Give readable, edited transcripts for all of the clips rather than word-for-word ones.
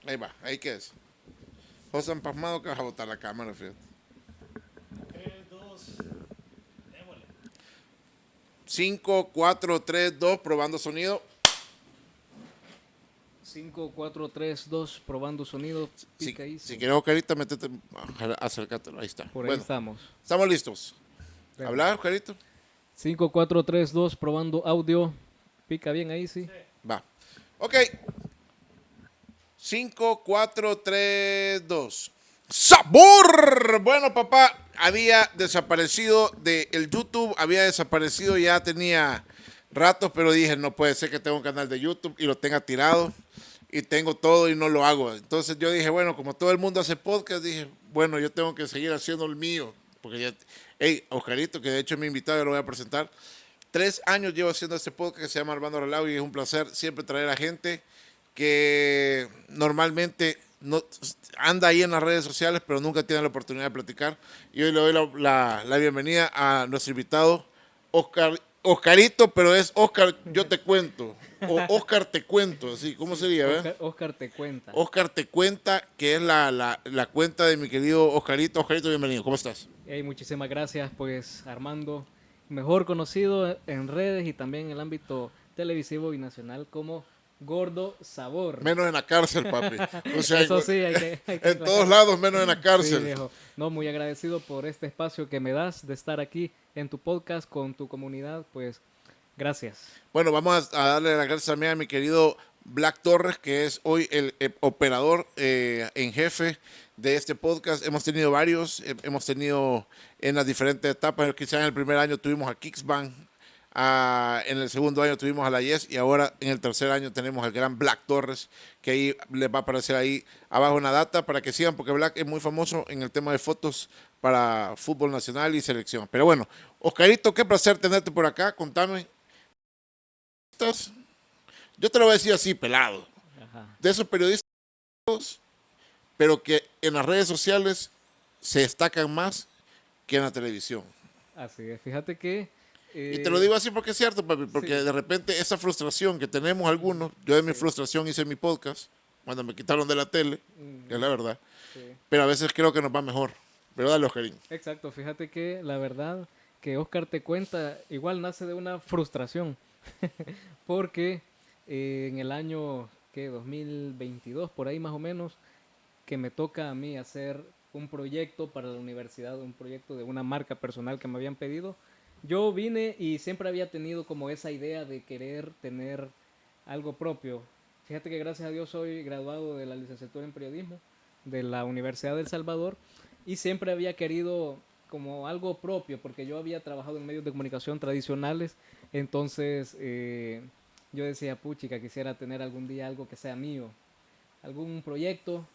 Ahí va, ahí qué es. José empasmado que vas a botar la cámara, fíjate. 3, 2, démosle. 5, 4, 3, 2, probando sonido. 5, 4, 3, 2, probando sonido, Si, pica si easy. quieres Oscarito, métete, acércatelo, ahí está. Por ahí Bueno, estamos. estamos listos. Démosle. ¿Hablar, Oscarito? 5, 4, 3, 2, probando audio. Pica bien ahí, sí. Va. Ok. 5, 4, 3, 2. ¡Sabor! Bueno, papá, había desaparecido del YouTube, había desaparecido, ya tenía ratos, pero dije, no puede ser que tenga un canal de YouTube y lo tenga tirado y tengo todo y no lo hago. Entonces yo dije, bueno, como todo el mundo hace podcast, dije, bueno, yo tengo que seguir haciendo el mío. Porque ya, hey, Oscarito, que de hecho me invitado, yo lo voy a presentar. 3 años llevo haciendo este podcast que se llama Armando Relajo y es un placer siempre traer a gente que normalmente no, anda ahí en las redes sociales, pero nunca tiene la oportunidad de platicar. Y hoy le doy la bienvenida a nuestro invitado, Oscarito, pero es Oscar, yo te cuento, o Oscar te cuento, así, ¿cómo Sí, sería? Oscar te cuenta. Oscar te cuenta, que es la cuenta de mi querido Oscarito. Oscarito, bienvenido, ¿cómo estás? Hey, muchísimas gracias, pues Armando, mejor conocido en redes y también en el ámbito televisivo y nacional como Gordo Sabor. Menos en la cárcel, papi. O sea, Eso sí, hay que en todos aclarar. lados, menos en la Sí, cárcel. viejo. No, muy agradecido por este espacio que me das de estar aquí en tu podcast con tu comunidad. Pues gracias. Bueno, vamos a darle las gracias también a mi querido Black Torres, que es hoy el operador en jefe de este podcast. Hemos tenido varios, hemos tenido en las diferentes etapas. Quizás en el primer año tuvimos a Kicksban, en el segundo año tuvimos a la Yes y ahora en el tercer año tenemos al gran Black Torres, que ahí les va a aparecer ahí abajo una data para que sigan, porque Black es muy famoso en el tema de fotos para fútbol nacional y selección. Pero bueno, Oscarito, qué placer tenerte por acá. Contame, yo te lo voy a decir así, pelado, Ajá. de esos periodistas, pero que en las redes sociales se destacan más que en la televisión. Así es. Fíjate que Y te lo digo así porque es cierto, papi, porque sí. de repente esa frustración que tenemos algunos, yo de mi Sí. frustración hice mi podcast, cuando me quitaron de la tele, que es Mm, la verdad, sí. pero a veces creo que nos va mejor. Pero dale, Oscarín. Exacto. Fíjate que la verdad que Oscar te cuenta igual nace de una frustración. Porque en el año que 2022, por ahí más o menos, que me toca a mí hacer un proyecto para la universidad, un proyecto de una marca personal que me habían pedido. Yo vine y siempre había tenido como esa idea de querer tener algo propio. Fíjate que gracias a Dios soy graduado de la licenciatura en periodismo de la Universidad del Salvador y siempre había querido como algo propio porque yo había trabajado en medios de comunicación tradicionales, entonces yo decía, puchica, quisiera tener algún día algo que sea mío, algún proyecto,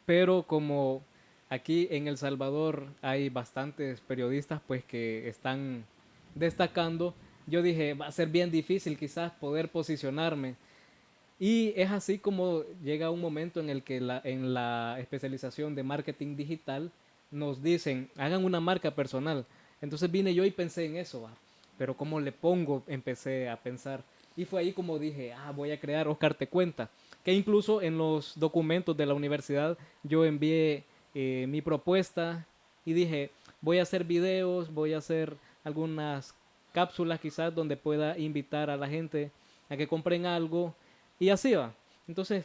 pero como aquí en El Salvador hay bastantes periodistas pues que están destacando, yo dije, va a ser bien difícil quizás poder posicionarme. Y es así como llega un momento en el que en la especialización de marketing digital nos dicen, hagan una marca personal. Entonces vine yo y pensé en eso, ¿va? Pero ¿cómo le pongo? Empecé a pensar. Y fue ahí como dije, voy a crear Oscar Te Cuenta. Que incluso en los documentos de la universidad yo envié mi propuesta y dije, voy a hacer videos, voy a hacer algunas cápsulas quizás donde pueda invitar a la gente a que compren algo y así va. Entonces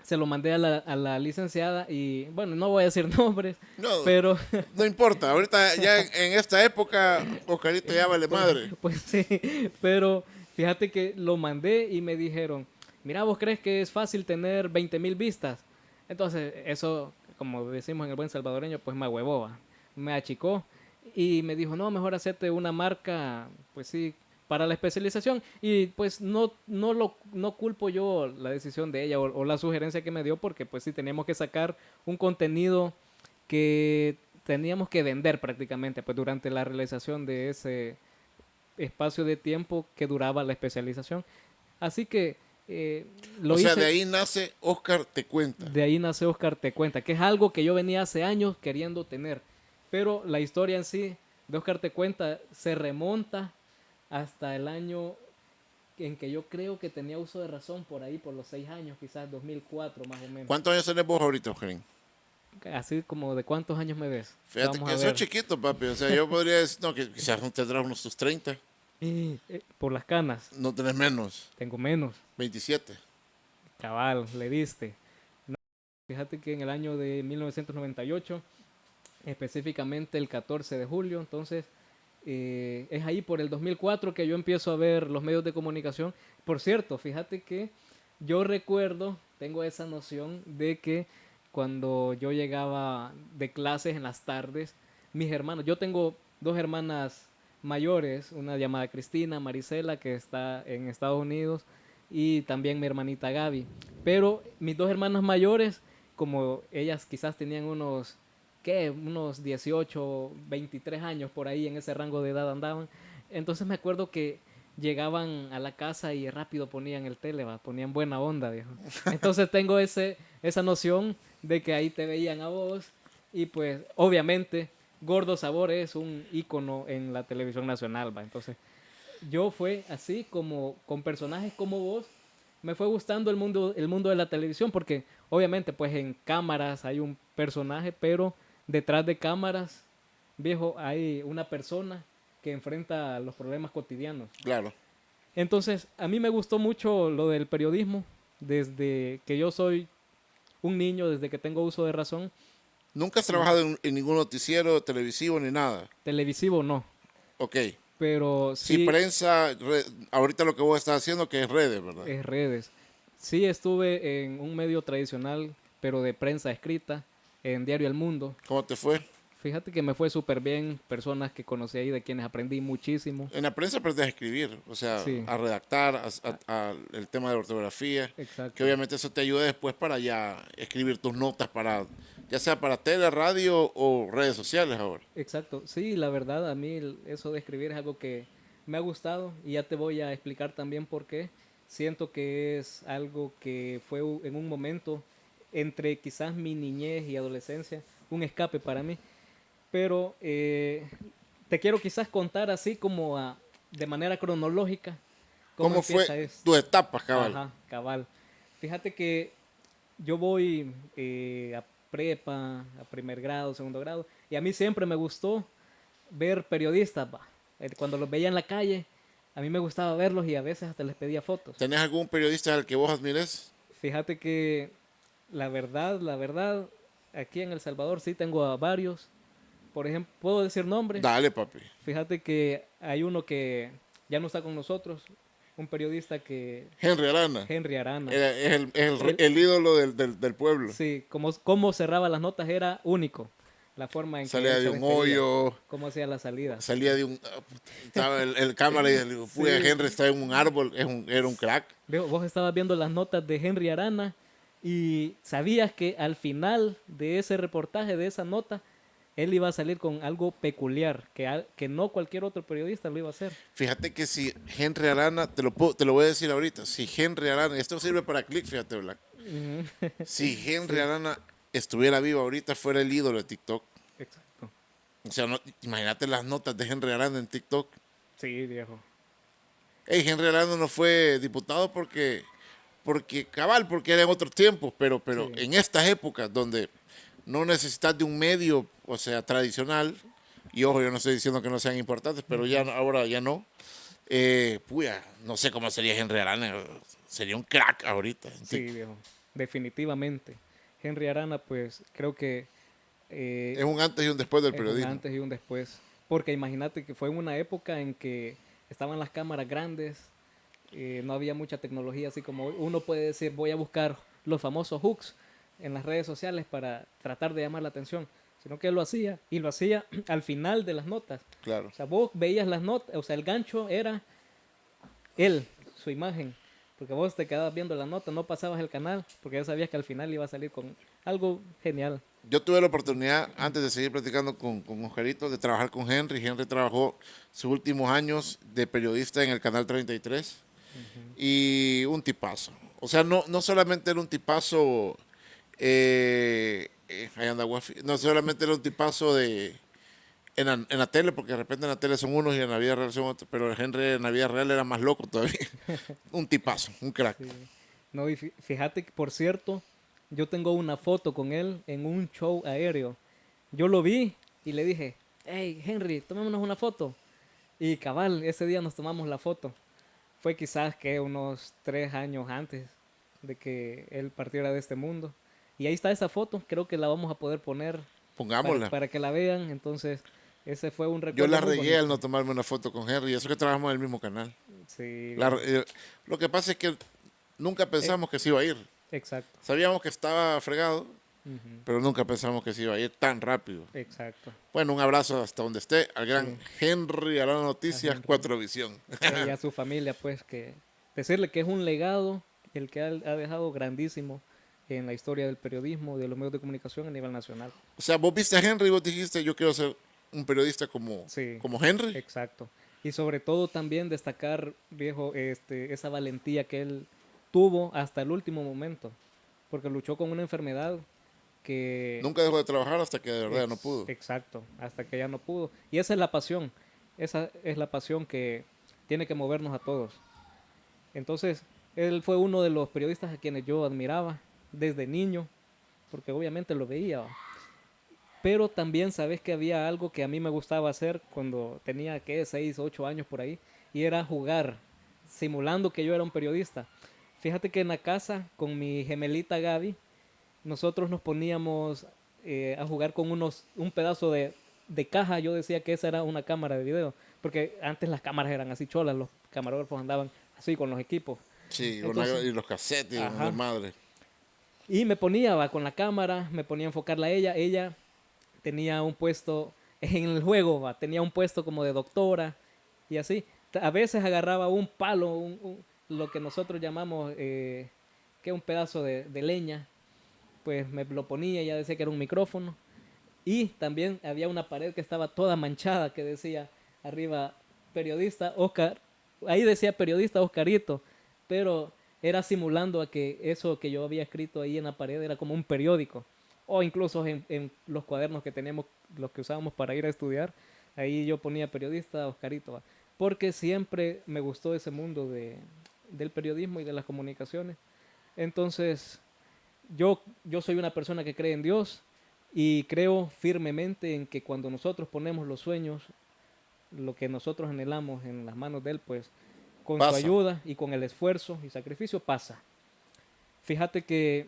se lo mandé a la licenciada y bueno, no voy a decir nombres, No, pero no importa. Ahorita ya en esta época, Oscarito ya vale pues, madre. pues sí, pero fíjate que lo mandé y me dijeron, mira, ¿vos crees que es fácil tener 20,000 vistas? Entonces eso, como decimos en el buen salvadoreño, pues me ahuevó, va, me achicó y me dijo, no, mejor hacerte una marca, pues sí, para la especialización. Y pues no culpo yo la decisión de ella o la sugerencia que me dio porque pues sí teníamos que sacar un contenido que teníamos que vender prácticamente pues durante la realización de ese espacio de tiempo que duraba la especialización. Así que eh, O lo sea, de hice, ahí nace Oscar Te Cuenta. de ahí nace Oscar Te Cuenta, que es algo que yo venía hace años queriendo tener. Pero la historia en sí de Oscar Te Cuenta se remonta hasta el año en que yo creo que tenía uso de razón por ahí, por los 6 años, quizás 2004 más o menos. ¿Cuántos años tenés vos ahorita, Oscarín? Así como de cuántos años me ves. Fíjate Vamos que a soy ver. chiquito, papi. O sea, yo podría decir, no, que quizás no tendrás unos tus 30. Por las canas, No tenés menos. tengo menos. 27. Cabal, le diste. No, fíjate que en el año de 1998, específicamente el 14 de julio, entonces es ahí por el 2004 que yo empiezo a ver los medios de comunicación. Por cierto, fíjate que yo recuerdo, tengo esa noción de que cuando yo llegaba de clases en las tardes, mis hermanos, yo tengo dos hermanas mayores, una llamada Cristina, Marisela, que está en Estados Unidos, y también mi hermanita Gaby. Pero mis dos hermanas mayores, como ellas quizás tenían unos, ¿qué? Unos 18, 23 años por ahí, en ese rango de edad andaban. Entonces me acuerdo que llegaban a la casa y rápido ponían el tele, ¿va? Ponían buena onda, viejo. Entonces tengo esa noción de que ahí te veían a vos y pues obviamente Gordo Sabor es un ícono en la televisión nacional, ¿va? Entonces yo fue así como con personajes como vos, me fue gustando el mundo de la televisión porque obviamente pues en cámaras hay un personaje, pero detrás de cámaras, viejo, hay una persona que enfrenta los problemas cotidianos. Claro. Entonces, a mí me gustó mucho lo del periodismo desde que yo soy un niño, desde que tengo uso de razón. Nunca has trabajado en ningún noticiero televisivo ni nada. Televisivo no, Ok. pero Sí, sí prensa, ahorita lo que vos estás haciendo que es redes, ¿verdad? es redes. Sí estuve en un medio tradicional, pero de prensa escrita, en Diario El Mundo. ¿Cómo te fue? Fíjate que me fue súper bien, personas que conocí ahí, de quienes aprendí muchísimo. En la prensa aprendes a escribir, o sea, Sí, a redactar, el tema de ortografía, que exacto, obviamente eso te ayuda después para ya escribir tus notas para, ya sea para tele, radio o redes sociales ahora. exacto. Sí, la verdad, a mí eso de escribir es algo que me ha gustado y ya te voy a explicar también por qué. Siento que es algo que fue en un momento entre quizás mi niñez y adolescencia, un escape para mí. Pero te quiero quizás contar así como de manera cronológica cómo ¿Cómo fue empieza esto. tus etapas, cabal? Ajá, cabal. Fíjate que yo voy a prepa, a primer grado, segundo grado, y a mí siempre me gustó ver periodistas, va. Cuando los veía en la calle, a mí me gustaba verlos y a veces hasta les pedía fotos. ¿Tenés algún periodista al que vos admires? Fíjate que la verdad, aquí en El Salvador sí tengo a varios. Por ejemplo, ¿puedo decir nombres? Dale, papi. Fíjate que hay uno que ya no está con nosotros, un periodista que, Henry Arana. Henry Arana. Es Él- el ídolo del pueblo. Sí, cómo cerraba las notas era único. La forma en que Salía él de se un despedía, hoyo, cómo hacía la salida. salía de un... Estaba el cámara y le digo, Sí. Henry está en un árbol, era un crack. Vos estabas viendo las notas de Henry Arana y sabías que al final de ese reportaje, de esa nota, él iba a salir con algo peculiar, que no cualquier otro periodista lo iba a hacer. Fíjate que si Henry Arana, te lo voy a decir ahorita, si Henry Arana, esto sirve para click, fíjate, Black. Ujú. Si Henry Arana estuviera vivo ahorita, fuera el ídolo de TikTok. Exacto. O sea, imagínate las notas de Henry Arana en TikTok. Sí, viejo. Hey, Henry Arana no fue diputado porque era en otros tiempos, pero Sí. en estas épocas donde no necesitas de un medio, o sea, tradicional, y ojo, yo no estoy diciendo que no sean importantes, pero ya ahora ya no. Puya, no sé cómo sería Henry Arana, sería un crack ahorita. Sí, viejo. Definitivamente. Henry Arana, pues creo que Es un antes y un después del es un periodismo. antes y un después. Porque imagínate que fue en una época en que estaban las cámaras grandes, no había mucha tecnología, así como hoy. Uno puede decir, voy a buscar los famosos hooks en las redes sociales para tratar de llamar la atención, sino que él lo hacía y lo hacía al final de las notas. Claro. O sea, vos veías las notas, o sea, el gancho era él, su imagen, porque vos te quedabas viendo la nota, no pasabas el canal, porque ya sabías que al final iba a salir con algo genial. Yo tuve la oportunidad, antes de seguir platicando con Oscarito, de trabajar con Henry. Henry trabajó sus últimos años de periodista en el Canal 33 y un tipazo. O sea, no solamente era un tipazo, ahí anda Wafi, no solamente era un tipazo en la tele, porque de repente en la tele son unos y en la vida real son otros, pero el Henry en la vida real era más loco todavía. Un tipazo, un crack. Sí. No, y fíjate que, por cierto, yo tengo una foto con él en un show aéreo. Yo lo vi y le dije, hey, Henry, tomémonos una foto. Y cabal, ese día nos tomamos la foto. Fue quizás que unos 3 años antes de que él partiera de este mundo. Y ahí está esa foto, creo que la vamos a poder poner Pongámosla. para que la vean. Entonces, ese fue un Yo recuerdo la muy regué al bonito. no tomarme una foto con Henry, y eso que trabajamos en el mismo canal. Sí, Lo que pasa es que nunca eh, pensamos que se iba a ir. exacto. Sabíamos que estaba fregado, Ujú, pero nunca pensamos que se iba a ir tan rápido. exacto. Bueno, un abrazo hasta donde esté al gran Sí, Henry Arana a Noticias Henry. 4 Visión. Y a su familia, pues, que decirle que es un legado el que ha dejado grandísimo en la historia del periodismo, de los medios de comunicación a nivel nacional. O sea, vos viste a Henry y vos dijiste, yo quiero ser un periodista Sí, como Henry. exacto. Y sobre todo también destacar, viejo, esa valentía que él tuvo hasta el último momento, porque luchó con una enfermedad que... Nunca dejó de trabajar hasta que de verdad no pudo. Exacto, hasta que ya no pudo. Y esa es la pasión, esa es la pasión que tiene que movernos a todos. Entonces, él fue uno de los periodistas a quienes yo admiraba desde niño, porque obviamente lo veía. ¿Va? Pero también sabes que había algo que a mí me gustaba hacer cuando tenía, ¿qué? 6, 8 años por ahí, y era jugar, simulando que yo era un periodista. Fíjate que en la casa, con mi gemelita Gaby, nosotros nos poníamos a jugar con un pedazo de caja. Yo decía que esa era una cámara de video, porque antes las cámaras eran así cholas, los camarógrafos andaban así con los equipos. Sí, Entonces, y los cassettes de ajá. madre. Y me ponía va, con la cámara, me ponía a enfocarla a ella. Ella tenía un puesto en el juego, va, tenía un puesto como de doctora y así. A veces agarraba un palo, lo que nosotros llamamos que un pedazo de leña, pues me lo ponía, ya decía que era un micrófono. Y también había una pared que estaba toda manchada que decía arriba periodista Oscar. Ahí decía periodista Oscarito, pero era simulando a que eso que yo había escrito ahí en la pared era como un periódico. O incluso en los cuadernos que teníamos, los que usábamos para ir a estudiar, ahí yo ponía periodista Oscarito. ¿Va? Porque siempre me gustó ese mundo del periodismo y de las comunicaciones. Entonces, yo soy una persona que cree en Dios y creo firmemente en que cuando nosotros ponemos los sueños, lo que nosotros anhelamos en las manos de Él, pues con su Pasa. ayuda y con el esfuerzo y sacrificio pasa. Fíjate que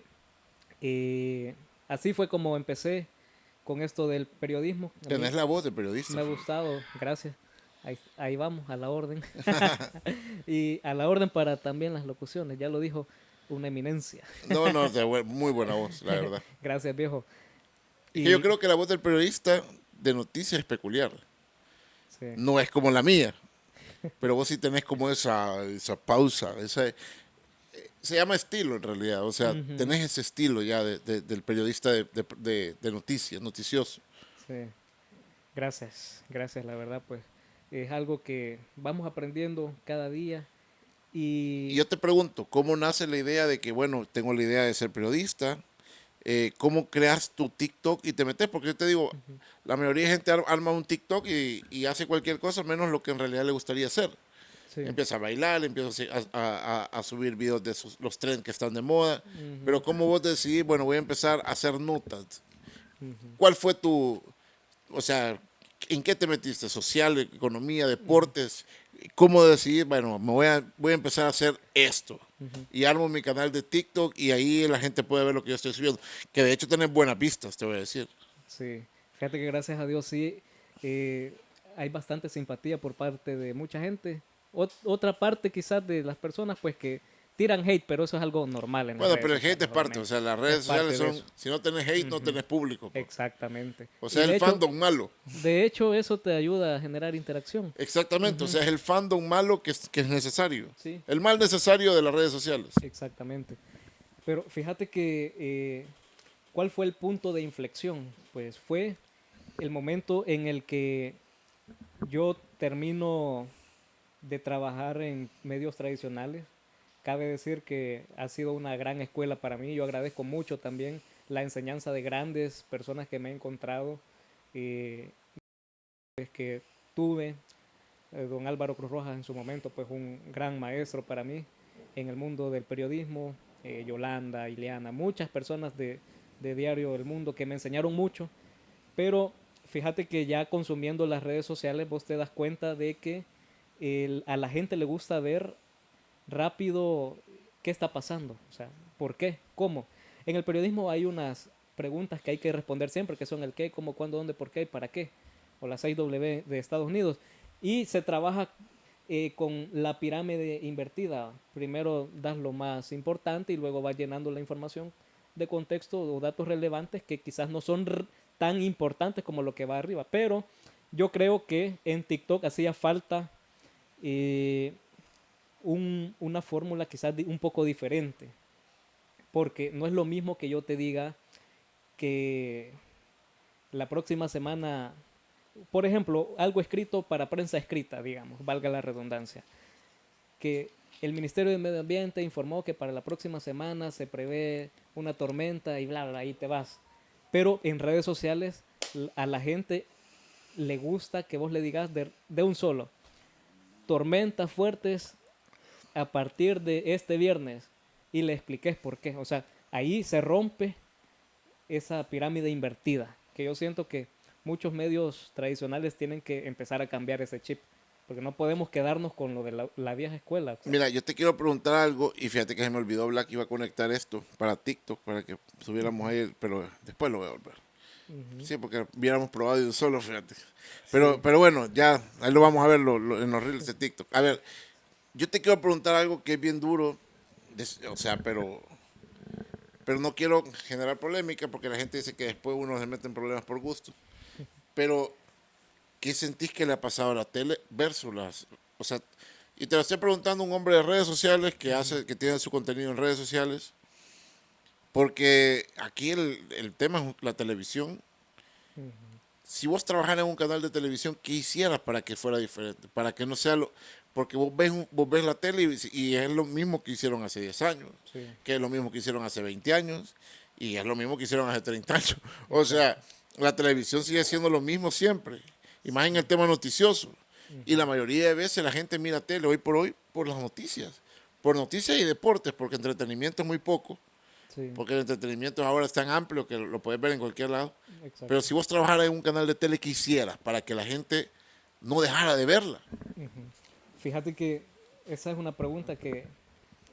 eh, así fue como empecé con esto del periodismo. A mí Tenés la voz de periodista. me ha gustado, gracias. Ahí vamos, a la orden. Y a la orden para también las locuciones, ya lo dijo una eminencia. No, no, muy buena voz, la verdad. Gracias, viejo. Es que yo Y creo que la voz del periodista de noticias es peculiar. sí, No es como la mía, pero vos sí tenés como esa pausa, se llama estilo en realidad, o sea, ujú, tenés ese estilo ya del periodista de noticias, noticioso. sí. Gracias, gracias, la verdad, pues es algo que vamos aprendiendo cada día Y y yo te pregunto, ¿cómo nace la idea de que, bueno, tengo la idea de ser periodista? ¿Cómo creas tu TikTok y te metes? Porque yo te digo, la mayoría de gente arma un TikTok y hace cualquier cosa menos lo que en realidad le gustaría hacer. sí, Empieza a bailar, empieza a subir videos de los trends que están de moda. ujú, Pero ¿cómo vos decidís, bueno, voy a empezar a hacer notas? ujú. ¿Cuál fue o sea, en qué te metiste? ¿Social, economía, deportes? ¿Cómo decidís, bueno, voy a empezar a hacer esto? Y armo mi canal de TikTok y ahí la gente puede ver lo que yo estoy subiendo. Que de hecho tenés buenas vistas, te voy a decir. Sí, fíjate que gracias a Dios sí eh, hay bastante simpatía por parte de mucha gente. Otra parte quizás de las personas pues que tiran hate, pero eso es algo normal en las Bueno, redes pero el hate es sociales, parte, o obviamente. sea, las Es redes sociales parte de son, eso. si no tenés hate, no Ujú, tenés público, pues. exactamente. O Y sea, el fandom malo. de hecho eso te ayuda a generar interacción. Exactamente, o Ujú, sea, es el fandom malo que es necesario. sí, El mal necesario de las redes sociales. exactamente. Pero fíjate que, ¿cuál fue el punto de inflexión? Pues fue el momento en el que yo termino de trabajar en medios tradicionales. Cabe decir que ha sido una gran escuela para mí. Yo agradezco mucho también la enseñanza de grandes personas que me he encontrado. que tuve. Don Álvaro Cruz Rojas en su momento, pues un gran maestro para mí en el mundo del periodismo, Yolanda, Ileana, muchas personas de Diario El Mundo que me enseñaron mucho, pero fíjate que ya consumiendo las redes sociales vos te das cuenta de que a la gente le gusta ver rápido qué está pasando, o sea, ¿por qué? ¿Cómo? En el periodismo hay unas preguntas que hay que responder siempre, que son el qué, cómo, cuándo, dónde, por qué y para qué, o las 6W de Estados Unidos, y se trabaja con la pirámide invertida. Primero das lo más importante y luego vas llenando la información de contexto o datos relevantes que quizás no son tan importantes como lo que va arriba, pero yo creo que en TikTok hacía falta eh, una fórmula quizás un poco diferente, porque no es lo mismo que yo te diga que la próxima semana, por ejemplo, algo escrito para prensa escrita, digamos, valga la redundancia, que el Ministerio de Medio Ambiente informó que para la próxima semana se prevé una tormenta y bla, bla, ahí te vas. Pero en redes sociales a la gente le gusta que vos le digas de un solo, tormentas fuertes a partir de este viernes, y le expliques por qué. O sea, ahí se rompe esa pirámide invertida, que yo siento que muchos medios tradicionales tienen que empezar a cambiar ese chip, porque no podemos quedarnos con lo de la vieja escuela. O sea, Mira, yo te quiero preguntar algo y fíjate que se me olvidó, Black iba a conectar esto para TikTok, para que subiéramos ahí, pero después lo voy a volver. Sí, porque hubiéramos probado de un solo, fíjate. Pero bueno, ya, ahí lo vamos a ver en los reels de TikTok. A ver, yo te quiero preguntar algo que es bien duro, o sea, pero no quiero generar polémica porque la gente dice que después uno se mete en problemas por gusto. Pero, ¿qué sentís que le ha pasado a la tele versus las... O sea, y te lo estoy preguntando a un hombre de redes sociales que tiene su contenido en redes sociales, porque aquí el tema es la televisión. Si vos trabajaras en un canal de televisión, ¿qué hicieras para que fuera diferente? Para que no sea lo... Porque vos ves la tele y es lo mismo que hicieron hace 10 años, sí, que es lo mismo que hicieron hace 20 años, y es lo mismo que hicieron hace 30 años. O sea, la televisión sigue siendo lo mismo siempre, y más en el tema noticioso. Y la mayoría de veces la gente mira tele hoy por las noticias, por noticias y deportes, porque entretenimiento es muy poco, sí, porque el entretenimiento ahora es tan amplio que lo puedes ver en cualquier lado. exacto. Pero si vos trabajaras en un canal de tele, ¿qué hicieras para que la gente no dejara de verla? Fíjate que esa es una pregunta que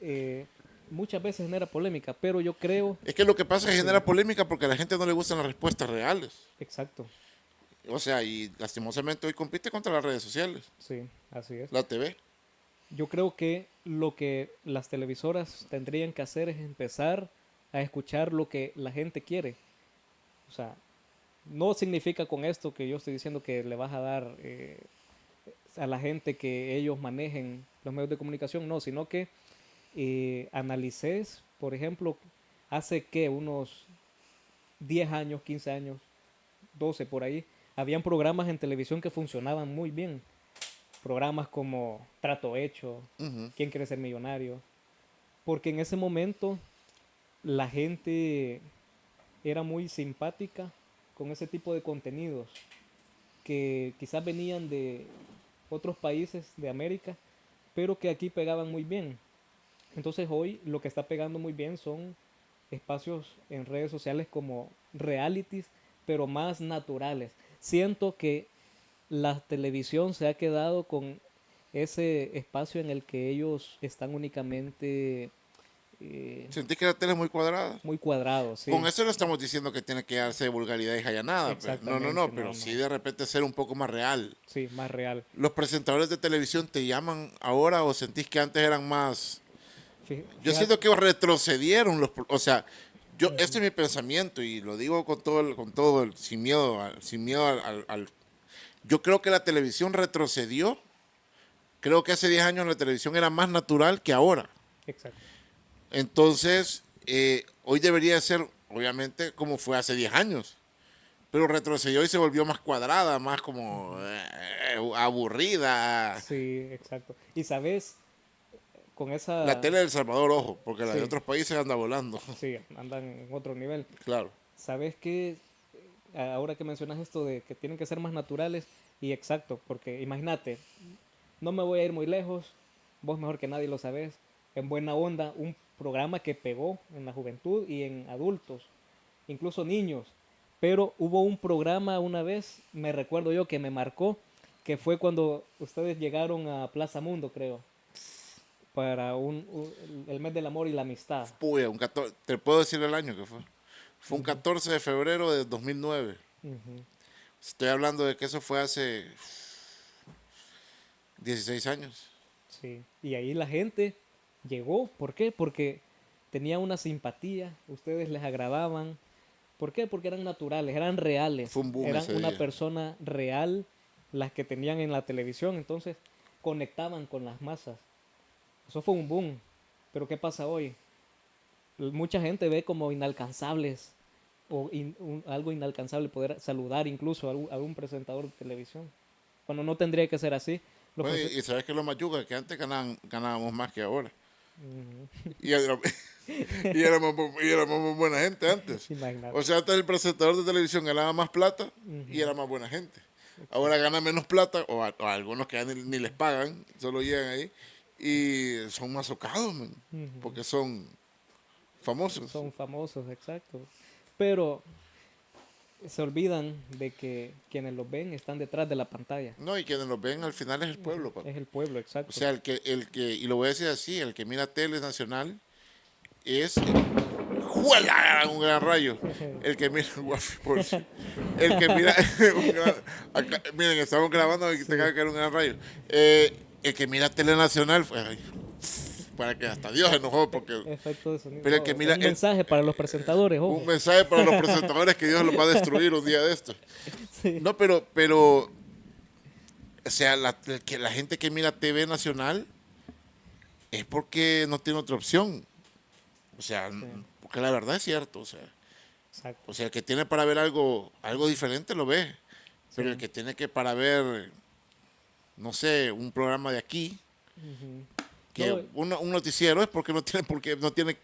eh, muchas veces genera polémica, pero yo creo, Es que lo que pasa es que sí, genera polémica porque a la gente no le gustan las respuestas reales. exacto, O sea, y lastimosamente hoy compite contra las redes sociales, sí, así es. la TV. Yo creo que lo que las televisoras tendrían que hacer es empezar a escuchar lo que la gente quiere. O sea, no significa con esto que yo estoy diciendo que le vas a dar a la gente que ellos manejen los medios de comunicación, no, sino que analices, por ejemplo, hace que unos 10 años, 15 años, 12 por ahí, habían programas en televisión que funcionaban muy bien. Programas como Trato Hecho, Ujú. ¿Quién quiere ser millonario? Porque en ese momento la gente era muy simpática con ese tipo de contenidos que quizás venían de otros países de América, pero que aquí pegaban muy bien. Entonces hoy lo que está pegando muy bien son espacios en redes sociales como realities, pero más naturales. Siento que la televisión se ha quedado con ese espacio en el que ellos están únicamente Sentí que la tele es muy cuadrada. muy cuadrados, sí. Con eso no estamos diciendo que tiene que darse de vulgaridad y jallanada. Pues. No, no, Exactamente, no, pero no, sí no. de repente ser un poco más real. Sí, más real. ¿Los presentadores de televisión te llaman ahora o sentís que antes eran más... Yo Fíjate, siento que retrocedieron o sea, este es mi pensamiento y lo digo sin miedo, yo creo que la televisión retrocedió. Creo que hace 10 años la televisión era más natural que ahora. exacto. Entonces, hoy debería ser, obviamente, como fue hace 10 años. Pero retrocedió y se volvió más cuadrada, más como aburrida. Sí, exacto. Y sabes, con La esa, tele de El Salvador, ojo, porque la de sí, otros países anda volando. sí, andan en otro nivel. Claro. Sabes que ahora que mencionas esto de que tienen que ser más naturales, y exacto, porque imagínate, no me voy a ir muy lejos, vos mejor que nadie lo sabés, en Buena Onda, un programa que pegó en la juventud y en adultos, incluso niños, pero hubo un programa una vez, me recuerdo yo, que me marcó, que fue cuando ustedes llegaron a Plaza Mundo, creo, para el mes del amor y la amistad. Puya, te puedo decir el año que fue. Fue un 14 de febrero de 2009. Ujú, Estoy hablando de que eso fue hace 16 años. sí, y ahí la gente llegó, ¿por qué? Porque tenía una simpatía, ustedes les agradaban. ¿Por qué? Porque eran naturales, eran reales, Fue un boom eran ese una día. persona real las que tenían en la televisión, entonces conectaban con las masas. Eso fue un boom. Pero ¿qué pasa hoy? Mucha gente ve como inalcanzables o algo inalcanzable poder saludar incluso a un presentador de televisión. Cuando no tendría que ser así. Los Bueno, prese- y sabes que lo más yuca, que antes ganábamos más que ahora. Ujú. Y, y éramos muy buena gente antes. Imagínate. O sea, antes el presentador de televisión ganaba más plata y era más buena gente. Ahora gana menos plata, o algunos que ya ni les pagan, solo llegan ahí, y son más socados, man, Ujú. porque son famosos. Son famosos, exacto. Pero se olvidan de que quienes los ven están detrás de la pantalla. No, y quienes los ven al final es el pueblo, papi. Es el pueblo, O exacto. sea, y lo voy a decir así, el que mira tele nacional es ¡juela! Un gran rayo. El que mira, el que mira, miren, estamos grabando y te Sí, cae que era un gran rayo. El que mira Telenacional, pues, ay, para que hasta Dios se enojó, porque, efecto de sonido. pero el No, que es mira, un mensaje para los presentadores, un ojo. mensaje para los presentadores que Dios los va a destruir un día de estos. Sí. No, o sea, la gente que mira TV Nacional es porque no tiene otra opción. O sea, Sí, porque la verdad es cierto, o sea. exacto. O sea, el que tiene para ver algo diferente lo ve. Sí. Pero el que tiene que para ver, no sé, un programa de aquí, Ujú. que No, un noticiero es porque no tiene,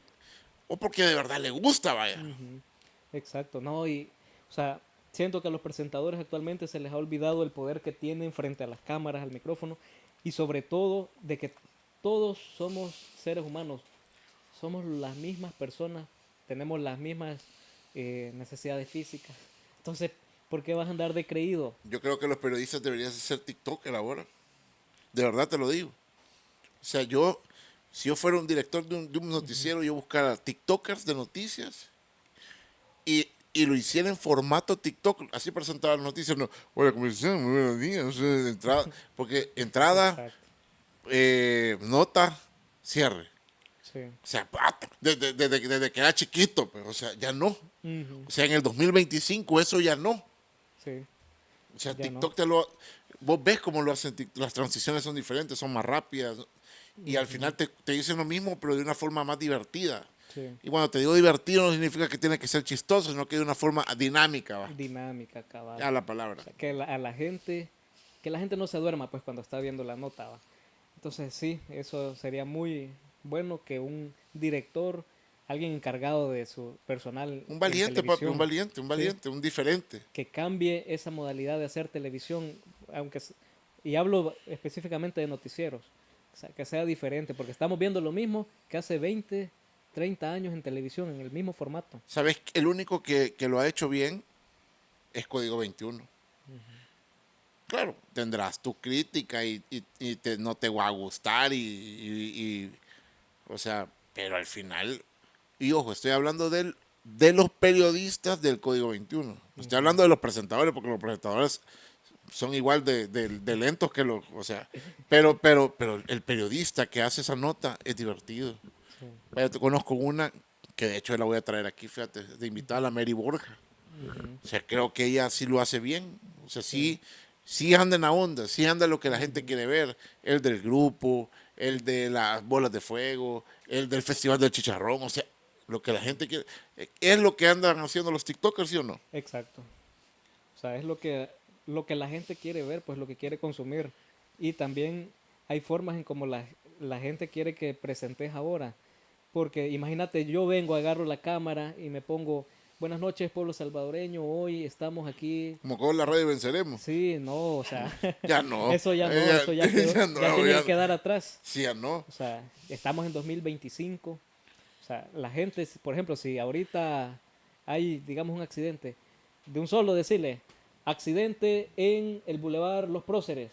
o porque de verdad le gusta, vaya. ujú, exacto. No, y, o sea, siento que a los presentadores actualmente se les ha olvidado el poder que tienen frente a las cámaras, al micrófono, y sobre todo de que todos somos seres humanos, somos las mismas personas, tenemos las mismas necesidades físicas. Entonces, ¿por qué vas a andar de creído? Yo creo que los periodistas deberían ser TikToker ahora. De verdad te lo digo. O sea, si yo fuera un director de un noticiero, yo buscara TikTokers de noticias y lo hiciera en formato TikTok, así presentaba las noticias. No, hola, ¿cómo están? Muy buenos días. O sea, porque entrada, Exacto. nota, cierre. Sí. O sea, desde que era chiquito, pero, o sea, ya no. Ujú, O sea, en el 2025 eso ya no. sí, O sea, ya no. TikTok vos ves cómo lo hacen, las transiciones son diferentes, son más rápidas. Y al final te dicen lo mismo, pero de una forma más divertida. Sí. Y cuando te digo divertido no significa que tiene que ser chistoso, sino que de una forma dinámica, va. Dinámica, cabal. Ya la O palabra. sea, que la gente no se duerma pues cuando está viendo la nota, ¿va? Entonces sí, eso sería muy bueno que un director, alguien encargado de su personal Un en valiente, papi, televisión, un sí, valiente, un diferente. que cambie esa modalidad de hacer televisión, y hablo específicamente de noticieros, o sea, que sea diferente, porque estamos viendo lo mismo que hace 20, 30 años en televisión, en el mismo formato. ¿Sabes? El único que lo ha hecho bien es Código 21. Claro, tendrás tu crítica y no te va a gustar o sea, pero al final, y ojo, estoy hablando de los periodistas del Código 21. Estoy Ujú, hablando de los presentadores, porque los presentadores son igual de lentos que o sea, pero el periodista que hace esa nota es divertido. sí, Vaya, te conozco una que de hecho la voy a traer aquí, fíjate, de invitada a la Mary Borja. ujú, O sea, creo que ella sí lo hace bien. O sea, sí, sí anda en la onda, sí anda lo que la gente ujú, quiere ver. El del grupo, el de las bolas de fuego, el del festival del chicharrón. O sea, lo que la gente quiere. ¿Es lo que andan haciendo los TikTokers, sí o no? exacto. O sea, es lo que la gente quiere ver, pues lo que quiere consumir. Y también hay formas en cómo la gente quiere que presentes ahora. Porque imagínate, yo vengo, agarro la cámara y me pongo, buenas noches, pueblo salvadoreño. Hoy estamos aquí. Como con la radio venceremos. Sí, no, o sea, Ya no. eso ya no, eso ya quedó, Ya no, ya tiene ya- que quedar atrás. Sí, ya no. O sea, estamos en 2025. O sea, la gente, por ejemplo, si ahorita hay, digamos, un accidente, de un solo decirle, accidente en el Boulevard Los Próceres.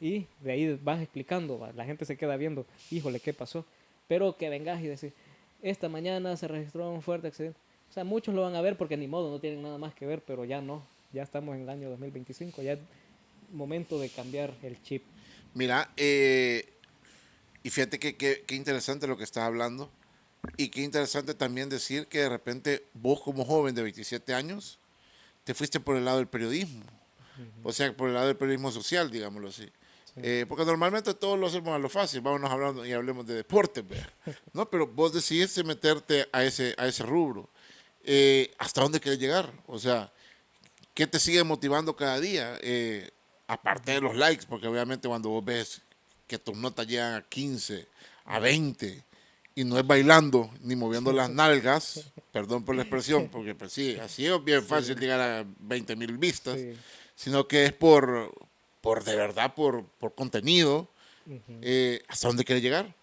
Y de ahí vas explicando, va, la gente se queda viendo, híjole, ¿qué pasó? Pero que vengas y decir, esta mañana se registró un fuerte accidente. O sea, muchos lo van a ver porque ni modo, no tienen nada más que ver, pero ya no. Ya estamos en el año 2025, ya es momento de cambiar el chip. Mira, y fíjate que qué interesante lo que estás hablando. Y qué interesante también decir que de repente vos como joven de 27 años te fuiste por el lado del periodismo. O sea, por el lado del periodismo social, digámoslo así. Sí. Porque normalmente todos lo hacemos a lo fácil, vámonos hablando y hablemos de deporte, vea. ¿No? Pero vos decidiste meterte a ese rubro. ¿Hasta dónde quieres llegar? O sea, ¿qué te sigue motivando cada día? Aparte de los likes, porque obviamente cuando vos ves que tus notas llegan a 15, a 20, y no es bailando ni moviendo las nalgas, perdón por la expresión, porque pues sí, así es bien fácil llegar a 20,000 vistas, Sí. sino que es por de verdad, por contenido. ¿Hasta dónde quieres llegar?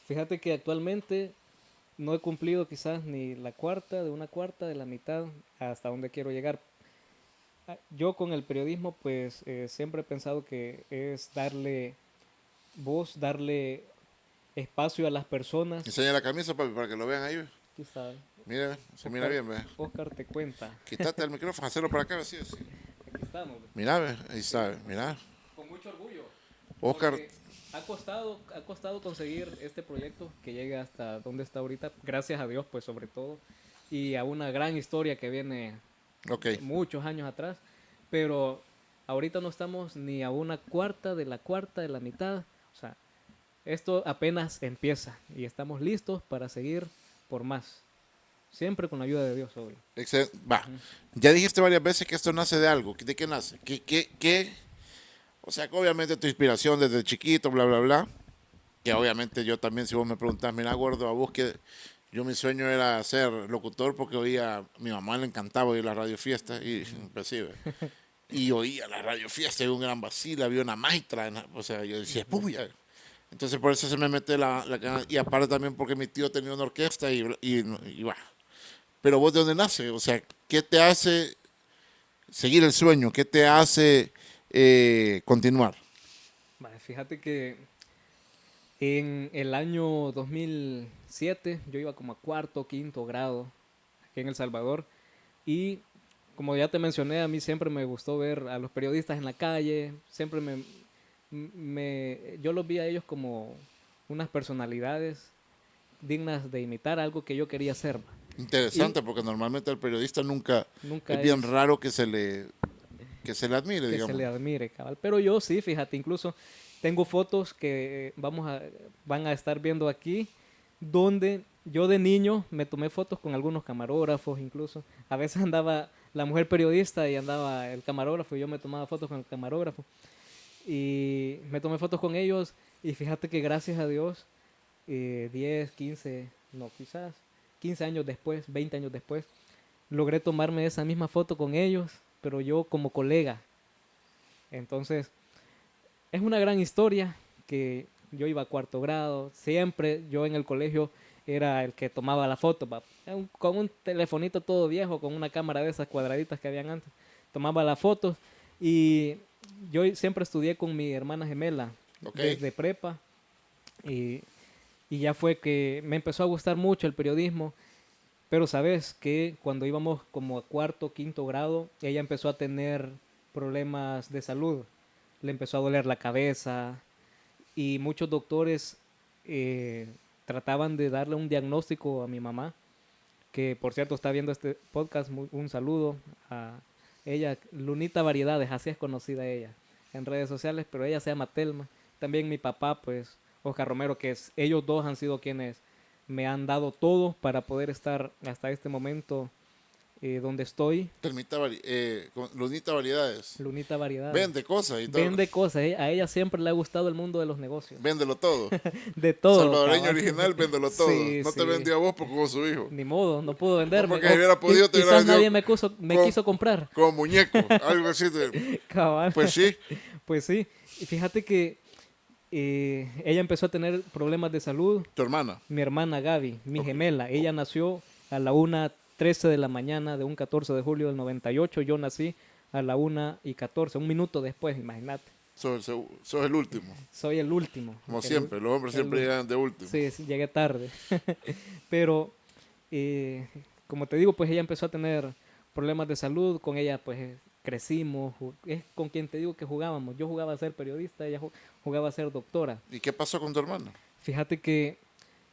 Fíjate que actualmente no he cumplido quizás ni la cuarta, de una cuarta, de la mitad, hasta donde quiero llegar. Yo con el periodismo, pues siempre he pensado que es darle voz, darle espacio a las personas. Enseña la camisa, papi, para que lo vean ahí. Quizás Mira, se mira bien, ve. Oscar te cuenta. Quítate el micrófono, hacerlo para acá, así, así. Aquí estamos. Mira, ve, ahí está, ve, mira. Con mucho orgullo. Oscar, Porque ha costado conseguir este proyecto que llegue hasta donde está ahorita, gracias a Dios, pues sobre todo, y a una gran historia que viene ok. muchos años atrás, pero ahorita no estamos ni a una cuarta de la mitad, o sea, esto apenas empieza y estamos listos para seguir por más, siempre con la ayuda de Dios, obvio. Va. Ya dijiste varias veces que esto nace de algo. ¿De qué nace? ¿Qué? O sea, que obviamente tu inspiración desde chiquito, bla, bla, bla. Que obviamente yo también, si vos me preguntás, mira, gordo, a vos que yo mi sueño era ser locutor porque oía, a mi mamá le encantaba oír la radio fiesta y pues sí, ve. Y oía la radio fiesta y un gran vacío, había una maestra, o sea, yo decía, puya. Entonces por eso se me mete y aparte también porque mi tío tenía una orquesta y va. Pero vos de dónde nace, o sea, ¿qué te hace seguir el sueño? ¿Qué te hace continuar? Vale, fíjate que en el año 2007 yo iba como a cuarto, quinto grado aquí en El Salvador y como ya te mencioné, a mí siempre me gustó ver a los periodistas en la calle, siempre yo los vi a ellos como unas personalidades dignas de imitar, algo que yo quería ser. Va. Interesante, porque normalmente al periodista nunca Nunca es bien es raro que se le admire, que digamos. se le admire, cabal. Pero yo sí, fíjate, incluso tengo fotos que van a estar viendo aquí, donde yo de niño me tomé fotos con algunos camarógrafos, incluso. A veces andaba la mujer periodista y andaba el camarógrafo y yo me tomaba fotos con el camarógrafo. Y me tomé fotos con ellos y fíjate que gracias a Dios, 10, 15, no, quizás 15 años después, 20 años después, logré tomarme esa misma foto con ellos, pero yo como colega. Entonces, es una gran historia que yo iba a cuarto grado, siempre yo en el colegio era el que tomaba la foto, con un telefonito todo viejo, con una cámara de esas cuadraditas que habían antes, tomaba las fotos y yo siempre estudié con mi hermana gemela desde prepa y ya fue que me empezó a gustar mucho el periodismo, pero sabes que cuando íbamos como a cuarto, quinto grado, ella empezó a tener problemas de salud, le empezó a doler la cabeza y muchos doctores trataban de darle un diagnóstico a mi mamá, que por cierto está viendo este podcast, un saludo a ella, Lunita Variedades, así es conocida ella en redes sociales, pero ella se llama Telma. También mi papá, pues, Oscar Romero, ellos dos han sido quienes me han dado todo para poder estar hasta este momento donde estoy, Lunita Variedades. Lunita Variedad. Vende cosas y todo. Vende cosas, a ella siempre le ha gustado el mundo de los negocios. Véndelo todo. De todo. Salvadoreño cabal. original, véndelo todo. Sí, No te sí. vendió a vos porque vos su hijo. Ni modo, no puedo venderme. porque si hubiera podido, te hubiera quizás vendido nadie me con- quiso comprar. Como muñeco, algo así. Cabal. Pues sí. Pues sí. Y fíjate que ella empezó a tener problemas de salud. Tu hermana. Mi hermana Gaby, mi gemela, ella nació a la 1:13 de la mañana de un 14 de julio del 98. Yo nací a la 1:14, un minuto después, imagínate. Sos el último. Soy el último. Como El- siempre, los hombres el siempre llegan de último. Sí, sí, llegué tarde. Pero, como te digo, pues ella empezó a tener problemas de salud. Con ella, pues crecimos. Es con quien te digo que jugábamos. Yo jugaba a ser periodista, ella jugaba a ser doctora. ¿Y qué pasó con tu hermana? Fíjate que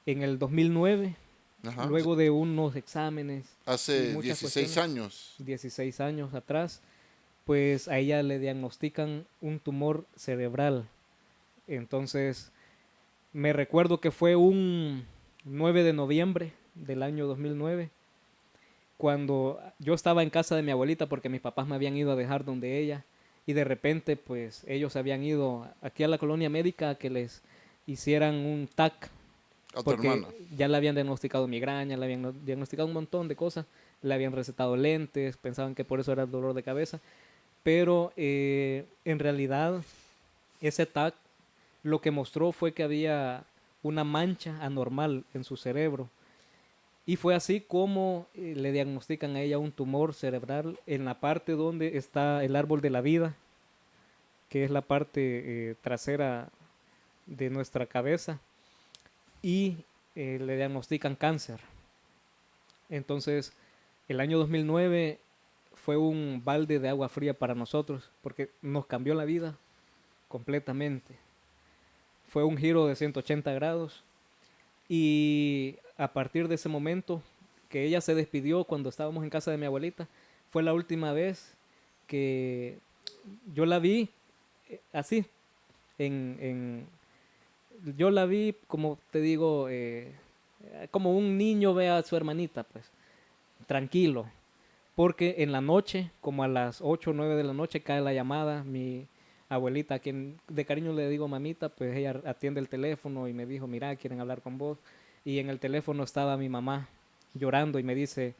en el 2009, Ajá. luego de unos exámenes, y Hace muchas 16 cuestiones, años. 16 años atrás, pues a ella le diagnostican un tumor cerebral. Entonces, me recuerdo que fue un 9 de noviembre del año 2009, cuando yo estaba en casa de mi abuelita porque mis papás me habían ido a dejar donde ella, y de repente pues ellos se habían ido aquí a la colonia médica a que les hicieran un TAC, A tu porque hermana. ya le habían diagnosticado migraña, le habían diagnosticado un montón de cosas, le habían recetado lentes, pensaban que por eso era el dolor de cabeza, pero en realidad ese TAC lo que mostró fue que había una mancha anormal en su cerebro. Y fue así como le diagnostican a ella un tumor cerebral en la parte donde está el árbol de la vida, que es la parte trasera de nuestra cabeza, y le diagnostican cáncer. Entonces, el año 2009 fue un balde de agua fría para nosotros, porque nos cambió la vida completamente. Fue un giro de 180 grados. Y a partir de ese momento que ella se despidió cuando estábamos en casa de mi abuelita, fue la última vez que yo la vi así. Yo la vi, como te digo, como un niño ve a su hermanita, pues, tranquilo. Porque en la noche, como a las 8 o 9 de la noche, cae la llamada. Mi abuelita, a quien de cariño le digo mamita, pues ella atiende el teléfono y me dijo, mira, quieren hablar con vos. Y en el teléfono estaba mi mamá llorando y me dice,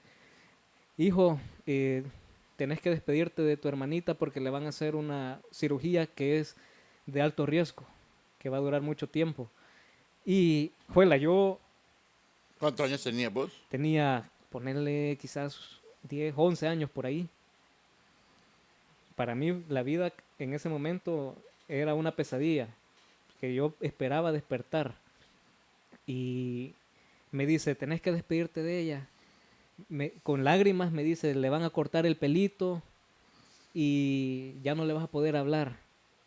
hijo, tenés que despedirte de tu hermanita porque le van a hacer una cirugía que es de alto riesgo, que va a durar mucho tiempo. Y, juela, yo ¿Cuántos años tenías vos? tenía, ponerle quizás 10, 11 años por ahí. Para mí la vida en ese momento era una pesadilla, que yo esperaba despertar. Y me dice, tenés que despedirte de ella. Con lágrimas me dice, le van a cortar el pelito y ya no le vas a poder hablar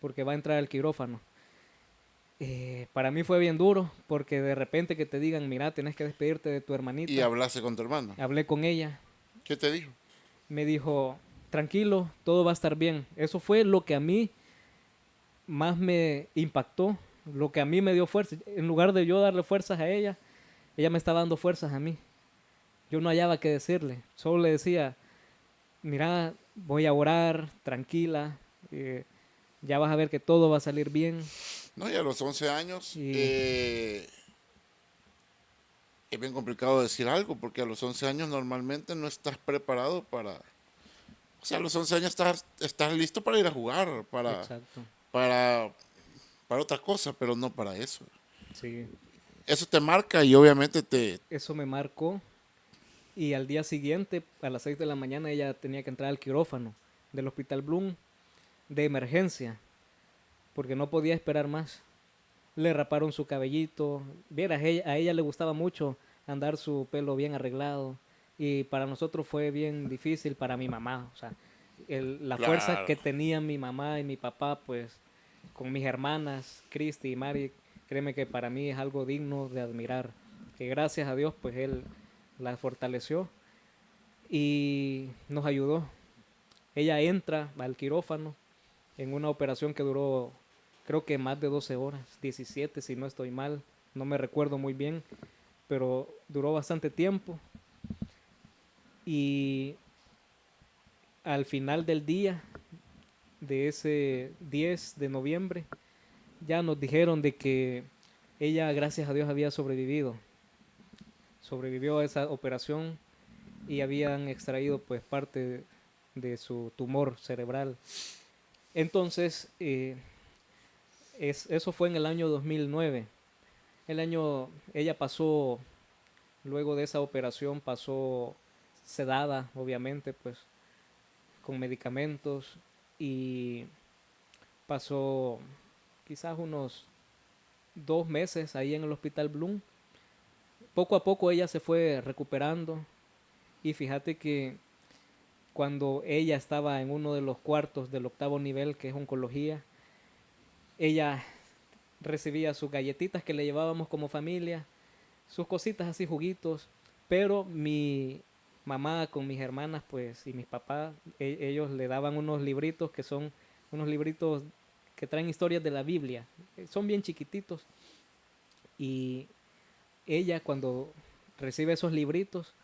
porque va a entrar al quirófano. Para mí fue bien duro porque de repente que te digan, mira, tenés que despedirte de tu hermanita. Y hablaste con tu hermana. Hablé con ella. ¿Qué te dijo? Me dijo, tranquilo, todo va a estar bien. Eso fue lo que a mí más me impactó, lo que a mí me dio fuerza. En lugar de yo darle fuerzas a ella, ella me estaba dando fuerzas a mí. Yo no hallaba qué decirle. Solo le decía, mira, voy a orar, tranquila, ya vas a ver que todo va a salir bien. No, y a los 11 años Y- es bien complicado decir algo, porque a los 11 años normalmente no estás preparado para... O sea, a los 11 años estás listo para ir a jugar, Exacto, para otra cosa, pero no para eso. sí. Eso te marca y obviamente Eso me marcó. Y al día siguiente, a las 6 de la mañana, ella tenía que entrar al quirófano del Hospital Bloom de emergencia, porque no podía esperar más. Le raparon su cabellito. Vieras, a ella le gustaba mucho andar su pelo bien arreglado. Y para nosotros fue bien difícil, para mi mamá. O sea, la fuerza Claro. que tenía mi mamá y mi papá, pues, con mis hermanas, Cristi y Mari, créeme que para mí es algo digno de admirar. Que gracias a Dios, pues, Él la fortaleció y nos ayudó. Ella entra al quirófano en una operación que duró, creo que más de 12 horas, 17 si no estoy mal, no me recuerdo muy bien, pero duró bastante tiempo. Y al final del día de ese 10 de noviembre, ya nos dijeron de que ella, gracias a Dios, había sobrevivido. Sobrevivió a esa operación y habían extraído pues parte de su tumor cerebral. Entonces, eso fue en el año 2009. Ella pasó, luego de esa operación, pasó sedada, obviamente, pues, con medicamentos y pasó quizás unos 2 meses ahí en el Hospital Bloom. Poco a poco ella se fue recuperando y fíjate que cuando ella estaba en uno de los cuartos del 8º nivel, que es oncología, ella recibía sus galletitas que le llevábamos como familia, sus cositas así, juguitos, pero mi mamá con mis hermanas pues y mis papás, ellos le daban unos libritos que son unos libritos que traen historias de la Biblia, son bien chiquititos y ella cuando recibe esos libritos